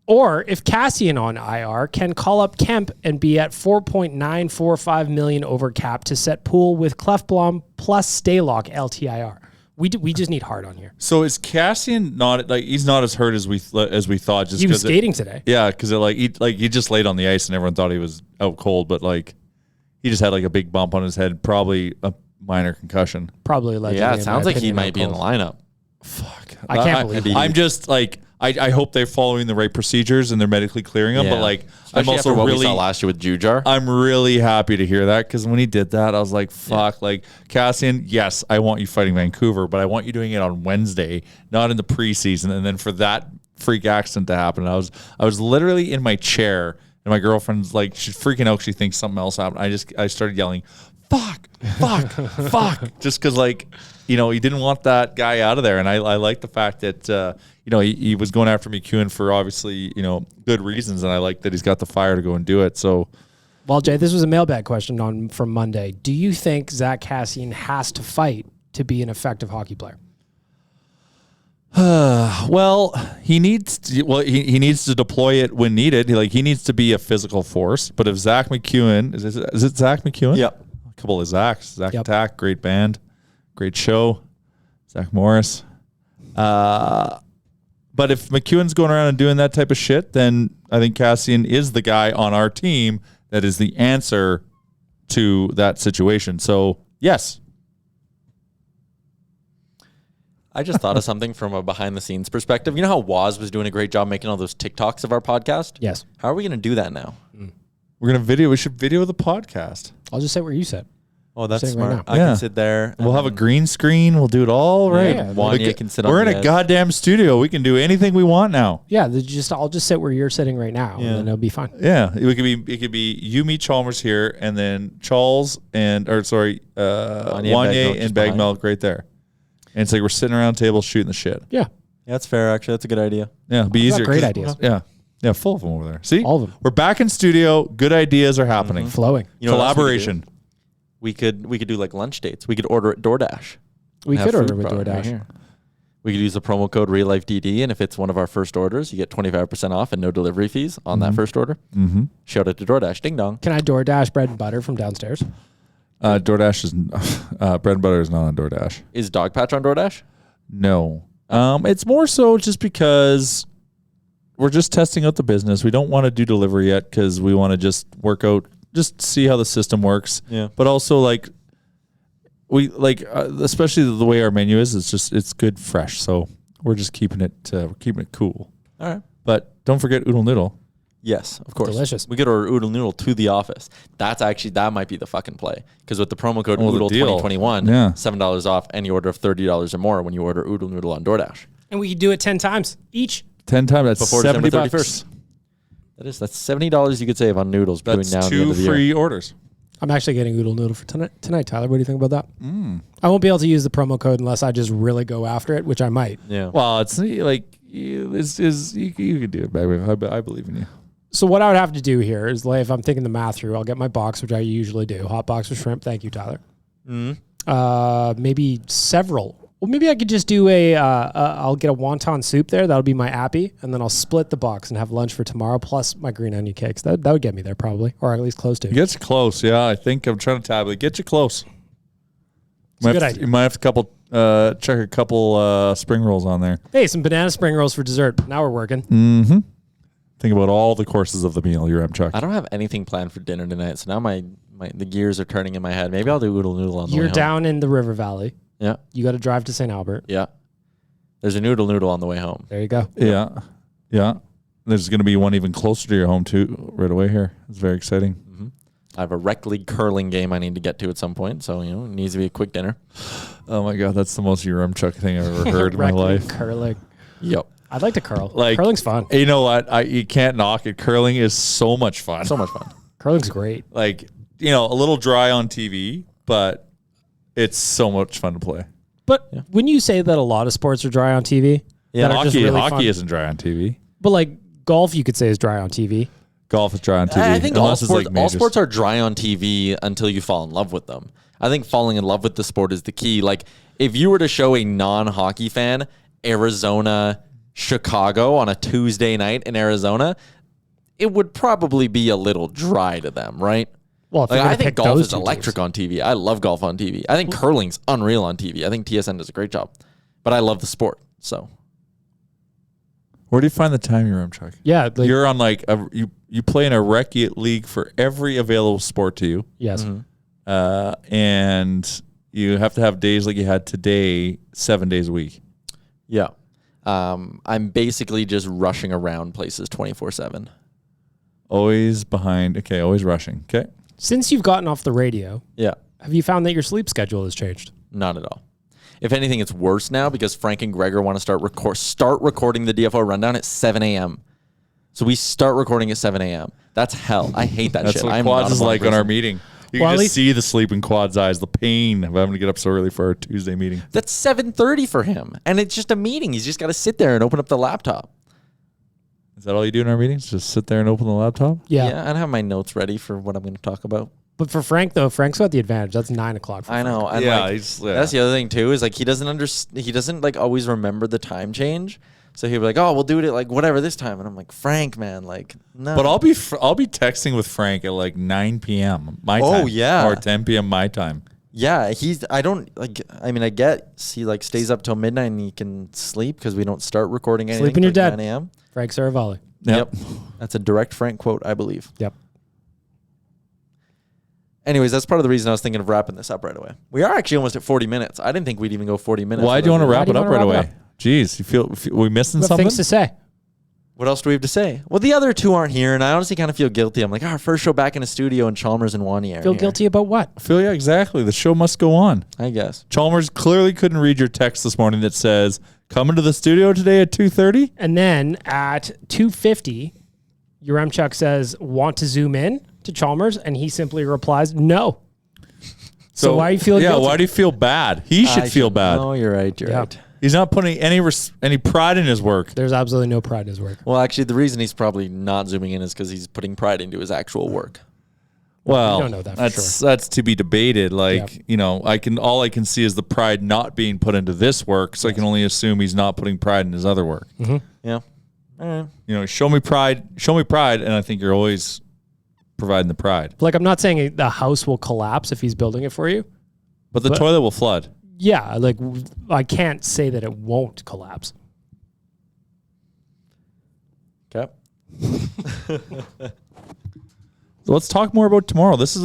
Or if Cassian on IR can call up Kemp and be at 4.945 million over cap to set pool with Clefbaum plus Stalock LTIR. We just need Hart on here. So is Cassian not like he's not as hurt as we thought? Just he was skating today. Yeah, because he just laid on the ice and everyone thought he was out cold, but like he just had like a big bump on his head, probably a minor concussion. Probably allegedly. Yeah, it sounds like he might be in the lineup. Fuck, I can't believe it. I'm just like. I hope they're following the right procedures and they're medically clearing him. But like, especially I'm also after what really we saw last year with Jujar. I'm really happy to hear that because when he did that, I was like, "Fuck!" Like Cassian, yes, I want you fighting Vancouver, but I want you doing it on Wednesday, not in the preseason. And then for that freak accident to happen, I was literally in my chair, and my girlfriend's like, she's freaking out. She thinks something else happened. I started yelling, "Fuck! Fuck! Fuck!" Just because like, he didn't want that guy out of there, and I like the fact that. He was going after McEwen for obviously, good reasons, and I like that he's got the fire to go and do it. So, well, Jay, this was a mailbag question from Monday. Do you think Zach Cassian has to fight to be an effective hockey player? Well, he needs to deploy it when needed. He needs to be a physical force. But if Zach McEwen is it Zach McEwen? Yep. A couple of Zachs. Zach Attack, great band, great show. Zach Morris. But if McEwen's going around and doing that type of shit, then I think Cassian is the guy on our team that is the answer to that situation. So, yes. I just thought of something from a behind-the-scenes perspective. You know how Waz was doing a great job making all those TikToks of our podcast? Yes. How are we going to do that now? We're going to we should video the podcast. I'll just say where you said. Oh, that's Sitting smart. right now. I can sit there. We'll have a green screen. We'll do it all right. Yeah, Wanya can sit on We're in the a edge. goddamn studio. We can do anything we want now. Yeah, I'll just sit where you're sitting right now, and then it'll be fine. Yeah, it could be you, me, Chalmers here, and then Charles Wanya and Bag Milk right there. And it's like we're sitting around tables shooting the shit. Yeah. That's fair, actually. That's a good idea. Yeah, it'd be easier. Great ideas. Yeah, full of them over there. See? All of them. We're back in studio. Good ideas are happening. Flowing. You know what else Collaboration. We could do like lunch dates. We could order at DoorDash. We could order with Right DoorDash. here. We could use the promo code RealLifeDD, and if it's one of our first orders, you get 25% off and no delivery fees on that first order. Mm-hmm. Shout out to DoorDash. Ding dong. Can I DoorDash bread and butter from downstairs? DoorDash is bread and butter is not on DoorDash. Is Dog Patch on DoorDash? No. It's more so just because we're just testing out the business. We don't want to do delivery yet because we want to just work out, just see how the system works. Yeah. But also especially the way our menu is, it's good fresh. So we're just keeping it cool. All right. But don't forget Oodle Noodle. Yes, of course. Delicious. We could order Oodle Noodle to the office. That might be the fucking play. Because with the promo code the Oodle deal. 2021, $7 off any order of $30 or more when you order Oodle Noodle on DoorDash. And we could do it 10 times each. 10 times. That's Before $70. December 31st. That's $70 you could save on noodles between That's now and the end 2 of the year. free orders. I'm actually getting oodle noodle for tonight, Tyler. What do you think about that? I won't be able to use the promo code unless I just really go after it, which I might. Yeah. Well, it's like you can do it, baby. I believe in you. So what I would have to do here is, like, if I'm thinking the math through, I'll get my box, which I usually do. Hot box with shrimp. Thank you, Tyler. Maybe several. Well, maybe I could just do I'll get a wonton soup there. That'll be my appy. And then I'll split the box and have lunch for tomorrow, plus my green onion cakes. That would get me there probably, or at least close to. It gets you close. Yeah, I think I'm trying to tabulate. Get you close. It's a good idea. You might have to check a couple spring rolls on there. Hey, some banana spring rolls for dessert. Now we're working. Mm-hmm. Think about all the courses of the meal, your Chuck. I don't have anything planned for dinner tonight, so now the gears are turning in my head. Maybe I'll do oodle noodle on the way You're home. down in the River Valley. Yeah. You got to drive to St. Albert. Yeah. There's a noodle on the way home. There you go. Yeah. Yeah. There's going to be one even closer to your home, too, right away here. It's very exciting. Mm-hmm. I have a rec league curling game I need to get to at some point, so, it needs to be a quick dinner. Oh, my God. That's the most Chuck thing I've ever heard in my life. Curling. Yep. I'd like to curl. Like, curling's fun. You know what? You can't knock it. Curling is so much fun. So much fun. Curling's great. Like, a little dry on TV, but it's so much fun to play. But when you say that a lot of sports are dry on TV, Yeah, that are just really hockey fun. isn't dry on TV. But like golf, you could say is dry on TV. Golf is dry on TV. I think all unless it's sports, like majors. all sports are dry on TV until you fall in love with them. I think falling in love with the sport is the key. Like, if you were to show a non-hockey fan Arizona, Chicago on a Tuesday night in Arizona, it would probably be a little dry to them, right? Well, if Like, you're gonna I think pick golf those is two electric teams. on TV. I love golf on TV. I think curling's unreal on TV. I think TSN does a great job. But I love the sport, so. Where do you find the time you're in, Chuck? Yeah, like, You're on you play in a rec league for every available sport to you. yes. And you have to have days like you had today, 7 days a week. Yeah. I'm basically just rushing around places 24/7. Always behind. Okay, always rushing. Okay. Since you've gotten off the radio, Yeah. have you found that your sleep schedule has changed? Not at all. If anything, it's worse now because Frank and Gregor want to start recording the DFO rundown at 7 a.m. So we start recording at 7 a.m. That's hell. I hate that That's shit. what I'm Quads not a is morning like on our person. meeting. You Well, at can just least- see the sleep in Quad's eyes, the pain of having to get up so early for our Tuesday meeting. That's 7:30 for him. And it's just a meeting. He's just got to sit there and open up the laptop. Is that all you do in our meetings? Just sit there and open the laptop? Yeah. I don't have my notes ready for what I'm going to talk about. But for Frank, though, Frank's got the advantage. That's 9 o'clock for I Frank. know. And Yeah, like, he's- that's the other thing too, is like he doesn't like always remember the time change. So he'll be like, "Oh, we'll do it at like whatever this time." And I'm like, "Frank, man, like no." But I'll be texting with Frank at like 9 p.m. my time. Oh, yeah. Or 10 p.m. my time. Yeah, he like stays up till midnight and he can sleep because we don't start recording anything Sleeping your till dad. 9 a.m. Frank Saravalli. Yep. That's a direct Frank quote, I believe. Yep. Anyways, that's part of the reason I was thinking of wrapping this up right away. We are actually almost at 40 minutes. I didn't think we'd even go 40 minutes. Why do you want to Why wrap do it you up wanna right wrap it away? Jeez, you feel we missing We have something? things to say. What else do we have to say? Well, the other two aren't here, and I honestly kind of feel guilty. I'm like, our first show back in a studio, and Chalmers and Wani are Feel here. guilty about what? Yeah, exactly. The show must go on. I guess. Chalmers clearly couldn't read your text this morning that says, "Coming to the studio today at 2:30." And then at 2:50, Chuck says, "Want to zoom in to Chalmers?" And he simply replies, "No." So why are you feeling guilty? why do you feel bad? He should feel bad. Oh, you're right. You're Yeah. right. He's not putting any pride in his work. There's absolutely no pride in his work. Well, actually, the reason he's probably not zooming in is because he's putting pride into his actual work. Well, we don't know that for that's to be debated. Like, all I can see is the pride not being put into this work, so I can only assume he's not putting pride in his other work. Yeah. All right. Show me pride, and I think you're always providing the pride. Like, I'm not saying the house will collapse if he's building it for you. But the toilet will flood. Yeah, like I can't say that it won't collapse. Okay. So let's talk more about tomorrow. This is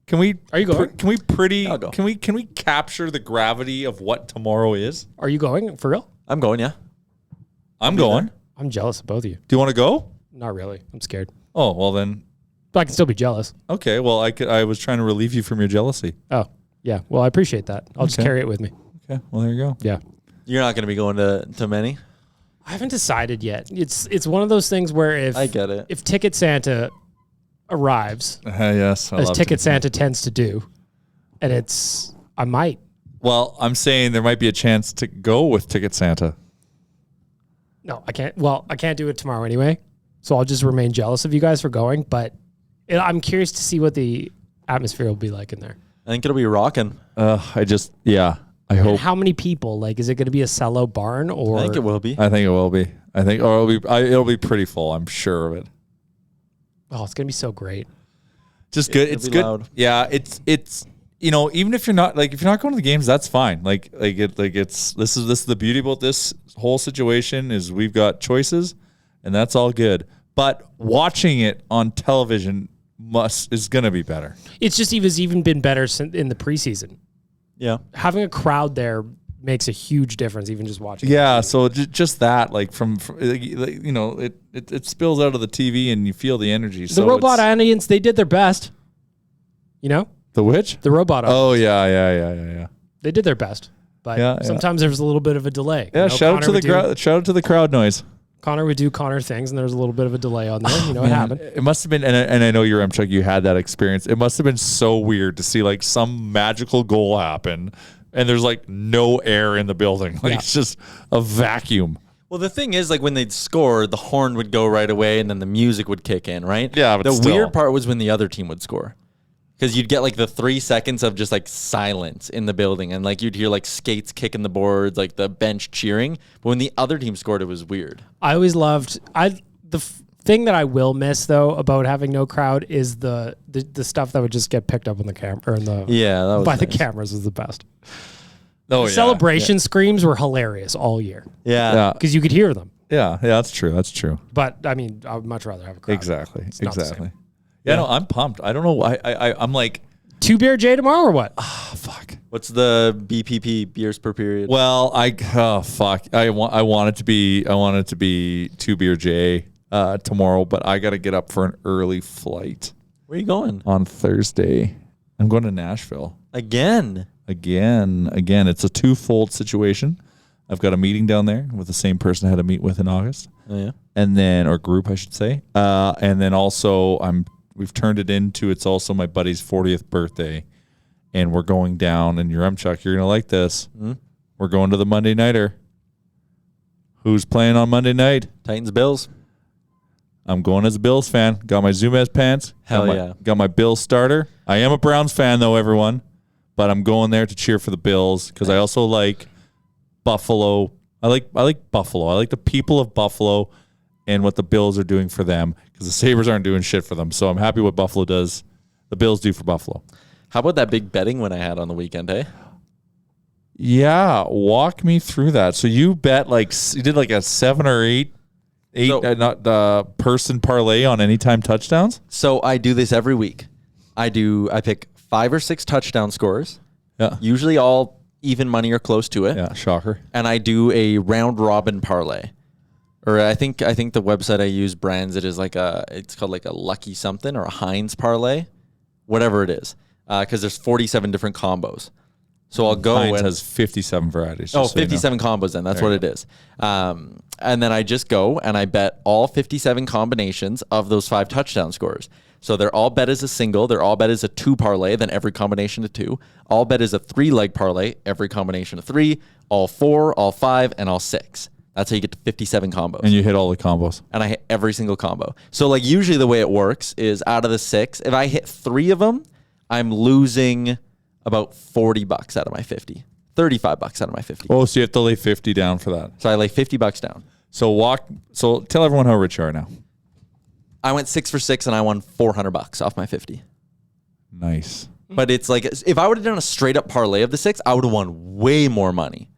can we? Are you going? I'll go. Can we capture the gravity of what tomorrow is? Are you going for real? I'm going, yeah. I'm going. I'm jealous of both of you. Do you want to go? Not really. I'm scared. Oh, well then. But I can still be jealous. Okay. Well, I was trying to relieve you from your jealousy. Oh, yeah. Well, I appreciate that. I'll just Okay. carry it with me. Okay. Well, there you go. Yeah. You're not going to be going to many? I haven't decided yet. It's one of those things where if I get it. If Ticket Santa arrives, Yes, I as love Ticket Santa tends to do, and I might. Well, I'm saying there might be a chance to go with Ticket Santa. No, I can't. Well, I can't do it tomorrow anyway, so I'll just remain jealous of you guys for going. But I'm curious to see what the atmosphere will be like in there. I think it'll be rocking. I hope. And how many people? Like, is it going to be a sellout barn or? I think it will be. I think it will be. It'll be pretty full. I'm sure of it. Oh, it's going to be so great. Just good. It'll It's be good. loud. Yeah, it's even if you're not going to the games, that's fine. This is the beauty about this whole situation is we've got choices, and that's all good. But watching it on television is going to be better. It's just even been better in the preseason. Yeah. Having a crowd there makes a huge difference, even just watching. Yeah, so just that, it spills out of the TV and you feel the energy. The robot audience, they did their best. The which? The robot audience. Oh yeah. They did their best, but sometimes there was a little bit of a delay. Yeah, shout out to the crowd. Shout out to the crowd noise. Connor would do Connor things, and there was a little bit of a delay on there. It happened. It must have been, and I know you're Chuck. You had that experience. It must have been so weird to see some magical goal happen, and there's no air in the building. It's just a vacuum. Well, the thing is, when they'd score, the horn would go right away, and then the music would kick in, right? Yeah, but the still. weird part was when the other team would score. Because you'd get the 3 seconds of just silence in the building, and you'd hear skates kicking the boards, the bench cheering. But when the other team scored, it was weird. I always loved the thing that I will miss though about having no crowd is the stuff that would just get picked up on the camera or that was by the cameras was the best. Oh, the celebration screams were hilarious all year. Yeah, because you could hear them. Yeah, that's true. That's true. But I mean, I would much rather have a crowd. Exactly. It's not the same. Yeah, no, I'm pumped. I don't know why. I'm 2 beer J tomorrow or what? fuck. What's the BPP, beers per period? Well, fuck. I want it to be 2 beer J tomorrow, but I got to get up for an early flight. Where are you going? On Thursday. I'm going to Nashville. Again. It's a twofold situation. I've got a meeting down there with the same person I had to meet with in August. Oh yeah. And then, or group, I should say. And then also we've turned it into, it's also my buddy's 40th birthday. And we're going down, and Chuck, you're going to like this. Mm-hmm. We're going to the Monday Nighter. Who's playing on Monday night? Titans Bills. I'm going as a Bills fan. Got my Zumez pants. Got my Bills starter. I am a Browns fan, though, everyone. But I'm going there to cheer for the Bills because I also like Buffalo. I like Buffalo. I like the people of Buffalo and what the Bills are doing for them because the Sabres aren't doing shit for them. So I'm happy what Buffalo does. The Bills do for Buffalo. How about that big betting win I had on the weekend, eh? Yeah, walk me through that. So you bet you did a 7 or 8 person parlay on anytime touchdowns? So I do this every week. I pick 5 or 6 touchdown scores. Yeah. Usually all even money or close to it. Yeah, shocker. And I do a round robin parlay. Or I think the website I use brands it as it's called a Lucky something or a Heinz parlay, whatever it is. Because there's 47 different combos. So I'll go Heinz and has 57 varieties. 57 combos then. That's what it is. And then I just go and I bet all 57 combinations of those 5 touchdown scores. So they're all bet as a single. They're all bet as a 2 parlay, then every combination of 2. All bet as a 3-leg parlay, every combination of 3. All 4, all 5, and all 6. That's how you get to 57 combos. And you hit all the combos. And I hit every single combo. So usually the way it works is out of the 6, if I hit 3 of them, I'm losing about $40 out of my 50. $35 out of my 50. Oh, so you have to lay 50 down for that. So I lay $50 down. So tell everyone how rich you are now. I went 6 for 6 and I won $400 off my 50. Nice. But it's if I would have done a straight up parlay of the 6, I would have won way more money.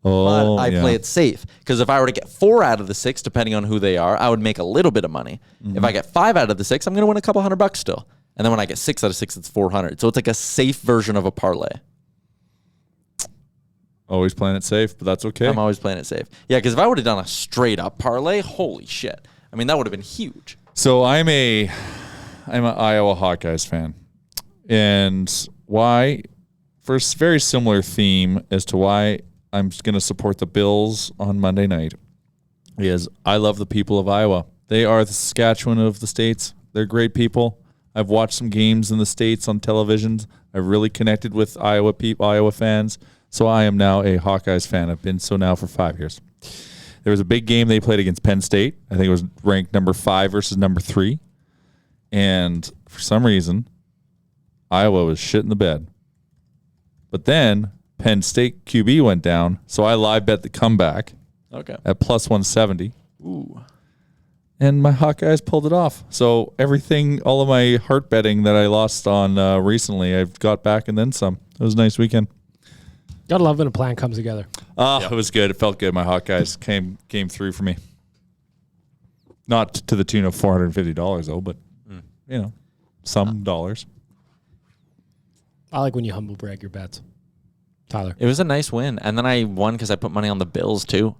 Oh, but I play it safe because if I were to get 4 out of the 6, depending on who they are, I would make a little bit of money. Mm-hmm. If I get 5 out of the 6, I'm going to win a couple $100 still. And then when I get 6 out of 6, it's 400. So it's a safe version of a parlay. Always playing it safe, but that's okay. I'm always playing it safe. Yeah, because if I would have done a straight up parlay, holy shit. I mean, that would have been huge. So I'm an Iowa Hawkeyes fan. And why? For a very similar theme as to why I'm going to support the Bills on Monday night He is. I love the people of Iowa. They are the Saskatchewan of the States. They're great people. I've watched some games in the States on television. I've really connected with Iowa fans. So I am now a Hawkeyes fan. I've been so now for 5 years. There was a big game they played against Penn State. I think it was ranked number 5 versus number 3. And for some reason, Iowa was shit in the bed. But then Penn State QB went down, so I live bet the comeback at plus 170. Ooh. And my Hawkeyes pulled it off. So everything, all of my heart betting that I lost on recently, I've got back and then some. It was a nice weekend. Gotta love when a plan comes together. It was good. It felt good. My Hawkeyes came through for me. Not to the tune of $450 though, but some dollars. I like when you humble brag your bets, Tyler. It was a nice win. And then I won because I put money on the Bills too.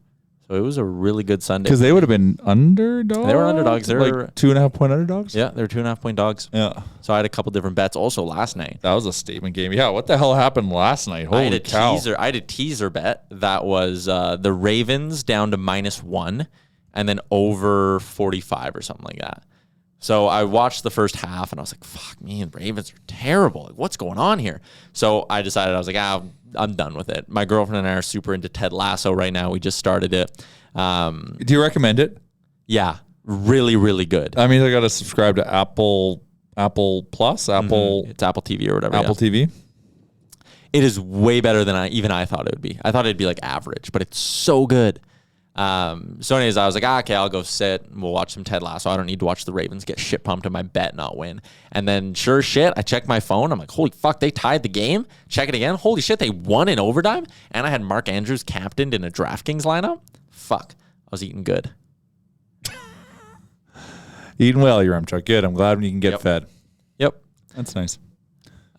So it was a really good Sunday. Because they would have been underdogs? They were underdogs. They were like 2.5-point underdogs? Yeah, they were 2.5-point dogs. Yeah. So I had a couple different bets also last night. That was a statement game. Yeah, what the hell happened last night? Holy cow. I had a teaser bet that was the Ravens down to -1 and then over 45 or something like that. So I watched the first half and I was like, fuck me, the Ravens are terrible. Like, what's going on here? So I decided, I was like, I'm done with it. My girlfriend and I are super into Ted Lasso right now. We just started it. Do you recommend it? Yeah, really, really good. I mean, I got to subscribe to Apple Plus, It's Apple TV or whatever. Apple TV. It is way better than I thought it would be. I thought it'd be like average, but it's so good. So anyways, I was like, okay, I'll go sit and we'll watch some Ted Lasso. I don't need to watch the Ravens get shit pumped and my bet not win. And then sure as shit, I checked my phone. I'm like, holy fuck, they tied the game. Check it again. Holy shit, they won in overtime. And I had Mark Andrews captained in a DraftKings lineup. Fuck, I was eating good. Eating well, you're Chuck. Good. I'm glad when you can get fed. Yep. That's nice.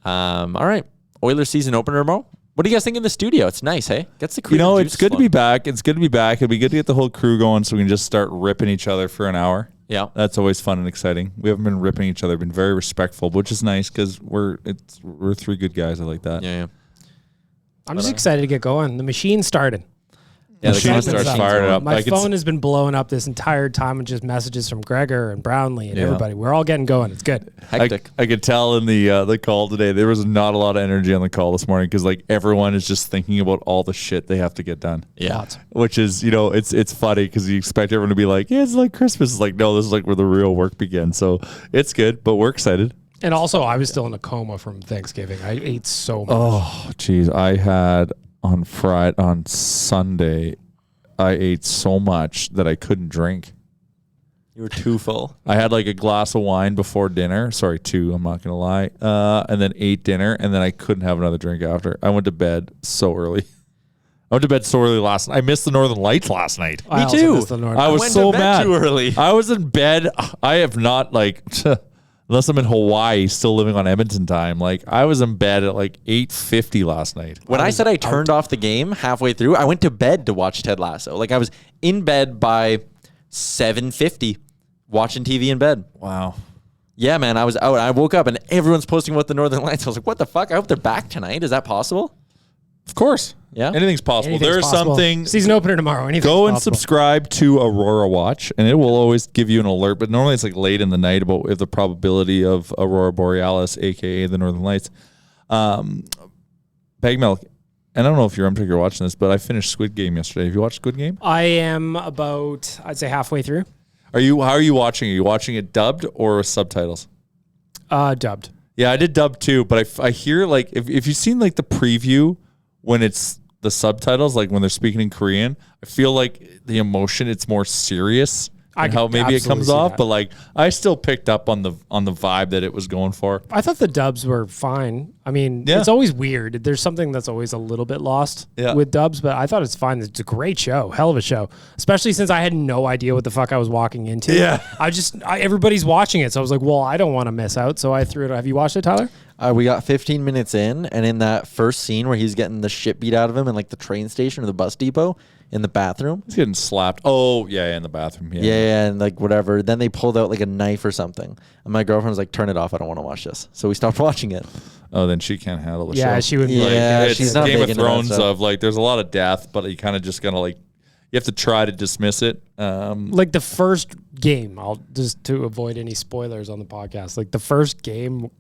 All right. Oilers season opener tomorrow. What do you guys think in the studio? It's nice, hey? Gets the crew. It's good to be back. It's good to be back. It'd be good to get the whole crew going so we can just start ripping each other for an hour. Yeah. That's always fun and exciting. We haven't been ripping each other, been very respectful, which is nice because we're 3 good guys. I like that. Yeah. I'm just excited to get going. The machine's started. Yeah, the machine starts firing up. My phone has been blowing up this entire time with just messages from Gregor and Brownlee and everybody. We're all getting going. It's good. Hectic. I could tell in the call today there was not a lot of energy on the call this morning because like everyone is just thinking about all the shit they have to get done. Yeah. Lots. Which is, it's funny because you expect everyone to be like, yeah, it's like Christmas. It's like, no, this is like where the real work begins. So it's good, but we're excited. And also, I was still in a coma from Thanksgiving. I ate so much. Oh, geez. I had on Sunday, I ate so much that I couldn't drink. You were too full. I had like a glass of wine before dinner. Sorry, 2, I'm not going to lie. And then ate dinner, and then I couldn't have another drink after. I went to bed so early. Last night. I missed the Northern Lights last night. I also too. missed the Northern I was went so to bed mad. too early. I was in bed. I have not unless I'm in Hawaii, still living on Edmonton time. Like I was in bed at like 8:50 last night. When I said I turned off the game halfway through, I went to bed to watch Ted Lasso. Like I was in bed by 7:50 watching TV in bed. Wow. Yeah, man, I was out. I woke up and everyone's posting about the Northern Lights. I was like, what the fuck? I hope they're back tonight. Is that possible? Of course. Yeah. Anything's possible. Anything's There's possible. something. Season opener tomorrow. Anything's Go and possible. subscribe to Aurora Watch, and it will always give you an alert. But normally it's like late in the night about if the probability of Aurora Borealis, aka the Northern Lights. Bag Milk. And I don't know if you're watching this, but I finished Squid Game yesterday. Have you watched Squid Game? I am about, I'd say, halfway through. How are you watching? Are you watching it dubbed or with subtitles? Dubbed. Yeah, I did dub too, but I hear like if you've seen like the preview when it's the subtitles, like when they're speaking in Korean, I feel like the emotion, it's more serious I and how could maybe it absolutely comes see off, that. but like I still picked up on the vibe that it was going for. I thought the dubs were fine. I mean, Yeah. it's always weird. There's something that's always a little bit lost Yeah. with dubs, but I thought it's fine. It's a great show. Hell of a show. Especially since I had no idea what the fuck I was walking into. Yeah. Everybody's watching it. So I was like, well, I don't want to miss out. So I threw it. Have you watched it, Tyler? We got 15 minutes in, and in that first scene where he's getting the shit beat out of him in like the train station or the bus depot in the bathroom. He's getting slapped. Oh, yeah, in the bathroom. Yeah, and like whatever. Then they pulled out like a knife or something. And my girlfriend was like, turn it off. I don't want to watch this. So we stopped watching it. Oh, then she can't handle the show. Yeah, she would be Yeah, It's she's not Game big of into that Thrones stuff. of like there's a lot of death, but you kind of just gonna like you have to try to dismiss it. Like the first game, I'll just to avoid any spoilers on the podcast. Like the first game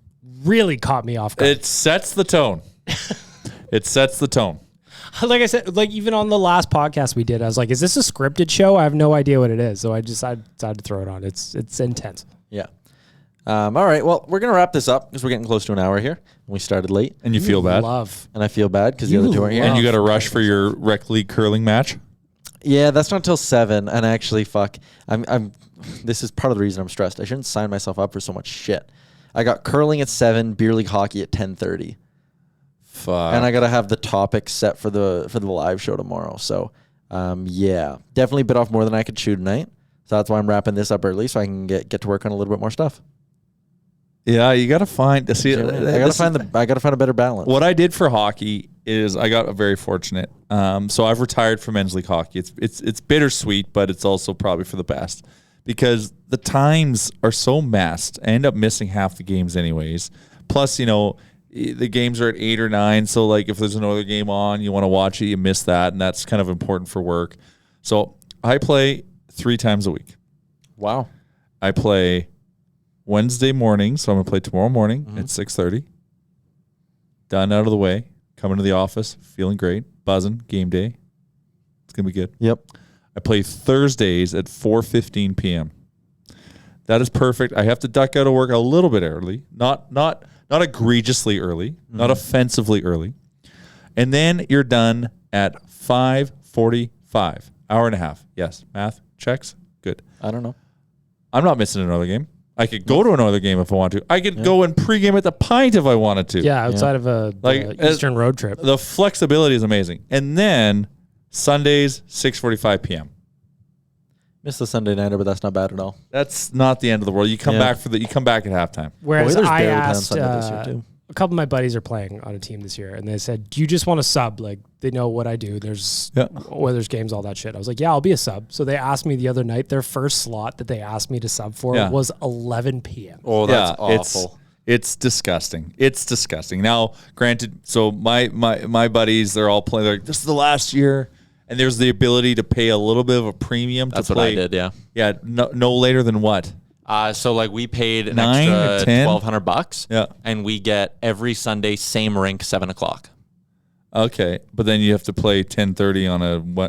really caught me off guard. It sets the tone. It sets the tone. Like I said, like even on the last podcast we did, I was like, "Is this a scripted show?" I have no idea what it is, so I decided to throw it on. It's intense. Yeah. All right. Well, we're gonna wrap this up because we're getting close to an hour here. We started late, And you feel bad. Love. and I feel bad because the other two aren't here. And you got to rush for your rec league curling match. Yeah, that's not till 7. And actually, fuck, I'm. This is part of the reason I'm stressed. I shouldn't sign myself up for so much shit. I got curling at 7, beer league hockey at 10:30, Fuck. and I gotta have the topics set for the live show tomorrow. So, yeah, definitely bit off more than I could chew tonight. So that's why I'm wrapping this up early so I can get to work on a little bit more stuff. Yeah, you got to find. See, I gotta find a better balance. What I did for hockey is I got very fortunate. So I've retired from men's league hockey. It's bittersweet, but it's also probably for the best because the times are so messed. I end up missing half the games anyways. Plus, the games are at 8 or 9. So like if there's another game on, you want to watch it, you miss that, and that's kind of important for work. So I play 3 times a week. Wow. I play Wednesday morning, so I'm going to play tomorrow morning at 6:30. Done, out of the way. Coming to the office, feeling great. Buzzing, game day. It's going to be good. Yep. I play Thursdays at 4:15 p.m. That is perfect. I have to duck out of work a little bit early. Not egregiously early. Not offensively early. And then you're done at 5:45. Hour and a half. Yes. Math checks. Good. I don't know. I'm not missing another game. I could go to another game if I want to. I could go and pregame at the Pint if I wanted to. Yeah, outside of a Eastern road trip. The flexibility is amazing. And then Sundays, 6:45 p.m. Missed the Sunday nighter, but that's not bad at all. That's not the end of the world. You come back you come back at halftime. Whereas Oilers I barely play on asked Sunday this year, too. a couple of my buddies are playing on a team this year, and they said, "Do you just want to sub?" Like they know what I do. There's Oilers games, all that shit. I was like, "Yeah, I'll be a sub." So they asked me the other night. Their first slot that they asked me to sub for was 11 p.m. Oh, that's awful. It's disgusting. It's disgusting. Now, granted, so my buddies, they're all playing. They're like, this is the last year. And there's the ability to pay a little bit of a premium to play. That's what I did, yeah. Yeah, no later than what? So like we paid an 9 or extra 10? $1,200. Yeah. And we get every Sunday same rink 7:00. Okay, but then you have to play 10:30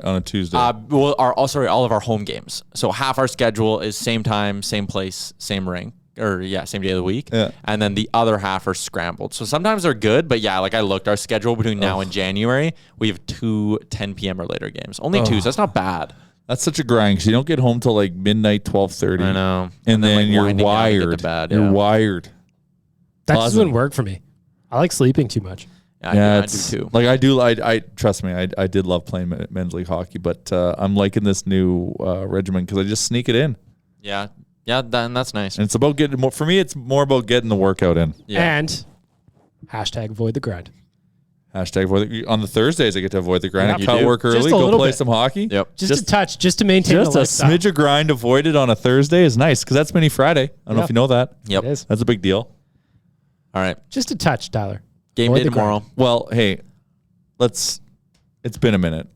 on a Tuesday. All of our home games. So half our schedule is same time, same place, same rink. Same day of the week. Yeah. And then the other half are scrambled. So sometimes they're good, but yeah, like I looked, our schedule between now and January, we have 2 10 p.m. or later games. Only 2, so that's not bad. That's such a grind because you don't get home till like midnight, 12:30. I know. And then like, you're winding down to get to wired. bed, You're yeah. wired. That just wouldn't work for me. I like sleeping too much. Yeah, I do too. Like I trust me, I did love playing men's league hockey, but I'm liking this new regimen because I just sneak it in. Yeah. Yeah, and that's nice. And it's about getting more. For me, it's more about getting the workout in. Yeah. And hashtag avoid the grind. Hashtag avoid on the Thursdays, I get to avoid the grind. Yeah, I you cut do. work Just early, a go little play bit. some hockey. Yep. Just a touch, just to maintain Just the a lifestyle. smidge of grind avoided on a Thursday is nice because that's mini Friday. I don't know if you know that. Yep. It is. That's a big deal. All right. Just a touch, Tyler. Game Avoid day the grind. tomorrow. Well, hey, it's been a minute,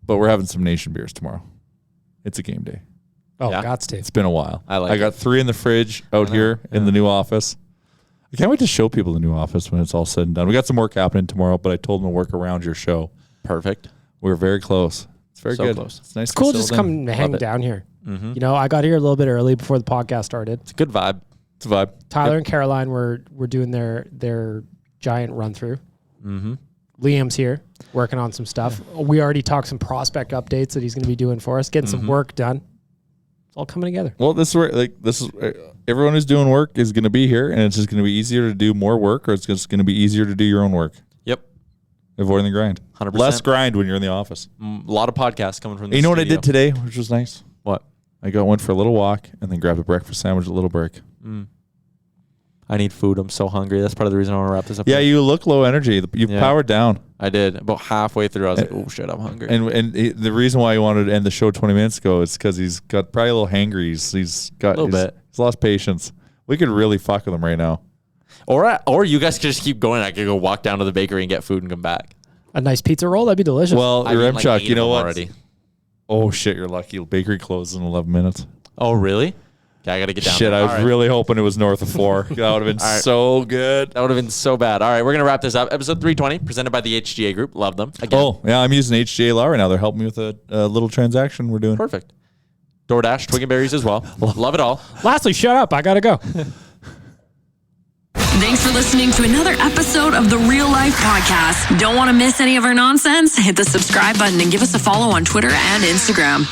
but we're having some nation beers tomorrow. It's a game day. Oh, Yeah. gots to. It's been a while. I got 3 in the fridge out here in the new office. I can't wait to show people the new office when it's all said and done. We got some work happening tomorrow, but I told them to work around your show. Perfect. We're very close. It's very So good. close. It's nice. It's cool just come and hang it. down here. You know, I got here a little bit early before the podcast started. It's a good vibe. It's a vibe. Tyler and Caroline were doing their giant run through. Mm-hmm. Liam's here working on some stuff. We already talked some prospect updates that he's going to be doing for us, getting some work done. It's all coming together. Well, this is everyone who's doing work is going to be here, and it's just going to be easier to do more work, or it's just going to be easier to do your own work. Yep. Avoiding the grind. 100%. Less grind when you're in the office. A lot of podcasts coming from the You know what I studio. did today, which was nice? What? I went for a little walk and then grabbed a breakfast sandwich at Little Break. I need food. I'm so hungry. That's part of the reason I want to wrap this up. Yeah, you look low energy. You've powered down. I did. About halfway through, I was like, oh, shit, I'm hungry. The reason why he wanted to end the show 20 minutes ago is because he's got probably a little hangry. He's lost patience. We could really fuck with him right now. Or you guys could just keep going. I could go walk down to the bakery and get food and come back. A nice pizza roll, that'd be delicious. Well, I've eaten Remchuk, like 8 you know of them what? already. Oh, shit, you're lucky. Bakery closes in 11 minutes. Oh, really? Okay, I got to get down Shit, there. I was All right. really hoping it was north of 4. That would have been so good. That would have been so bad. All right, we're going to wrap this up. Episode 320, presented by the HGA Group. Love them. Again. Oh, yeah, I'm using HGA Law right now. They're helping me with a little transaction we're doing. Perfect. DoorDash, Twig and Berries as well. Love it all. Lastly, shut up. I got to go. Thanks for listening to another episode of the Real Life Podcast. Don't want to miss any of our nonsense? Hit the subscribe button and give us a follow on Twitter and Instagram.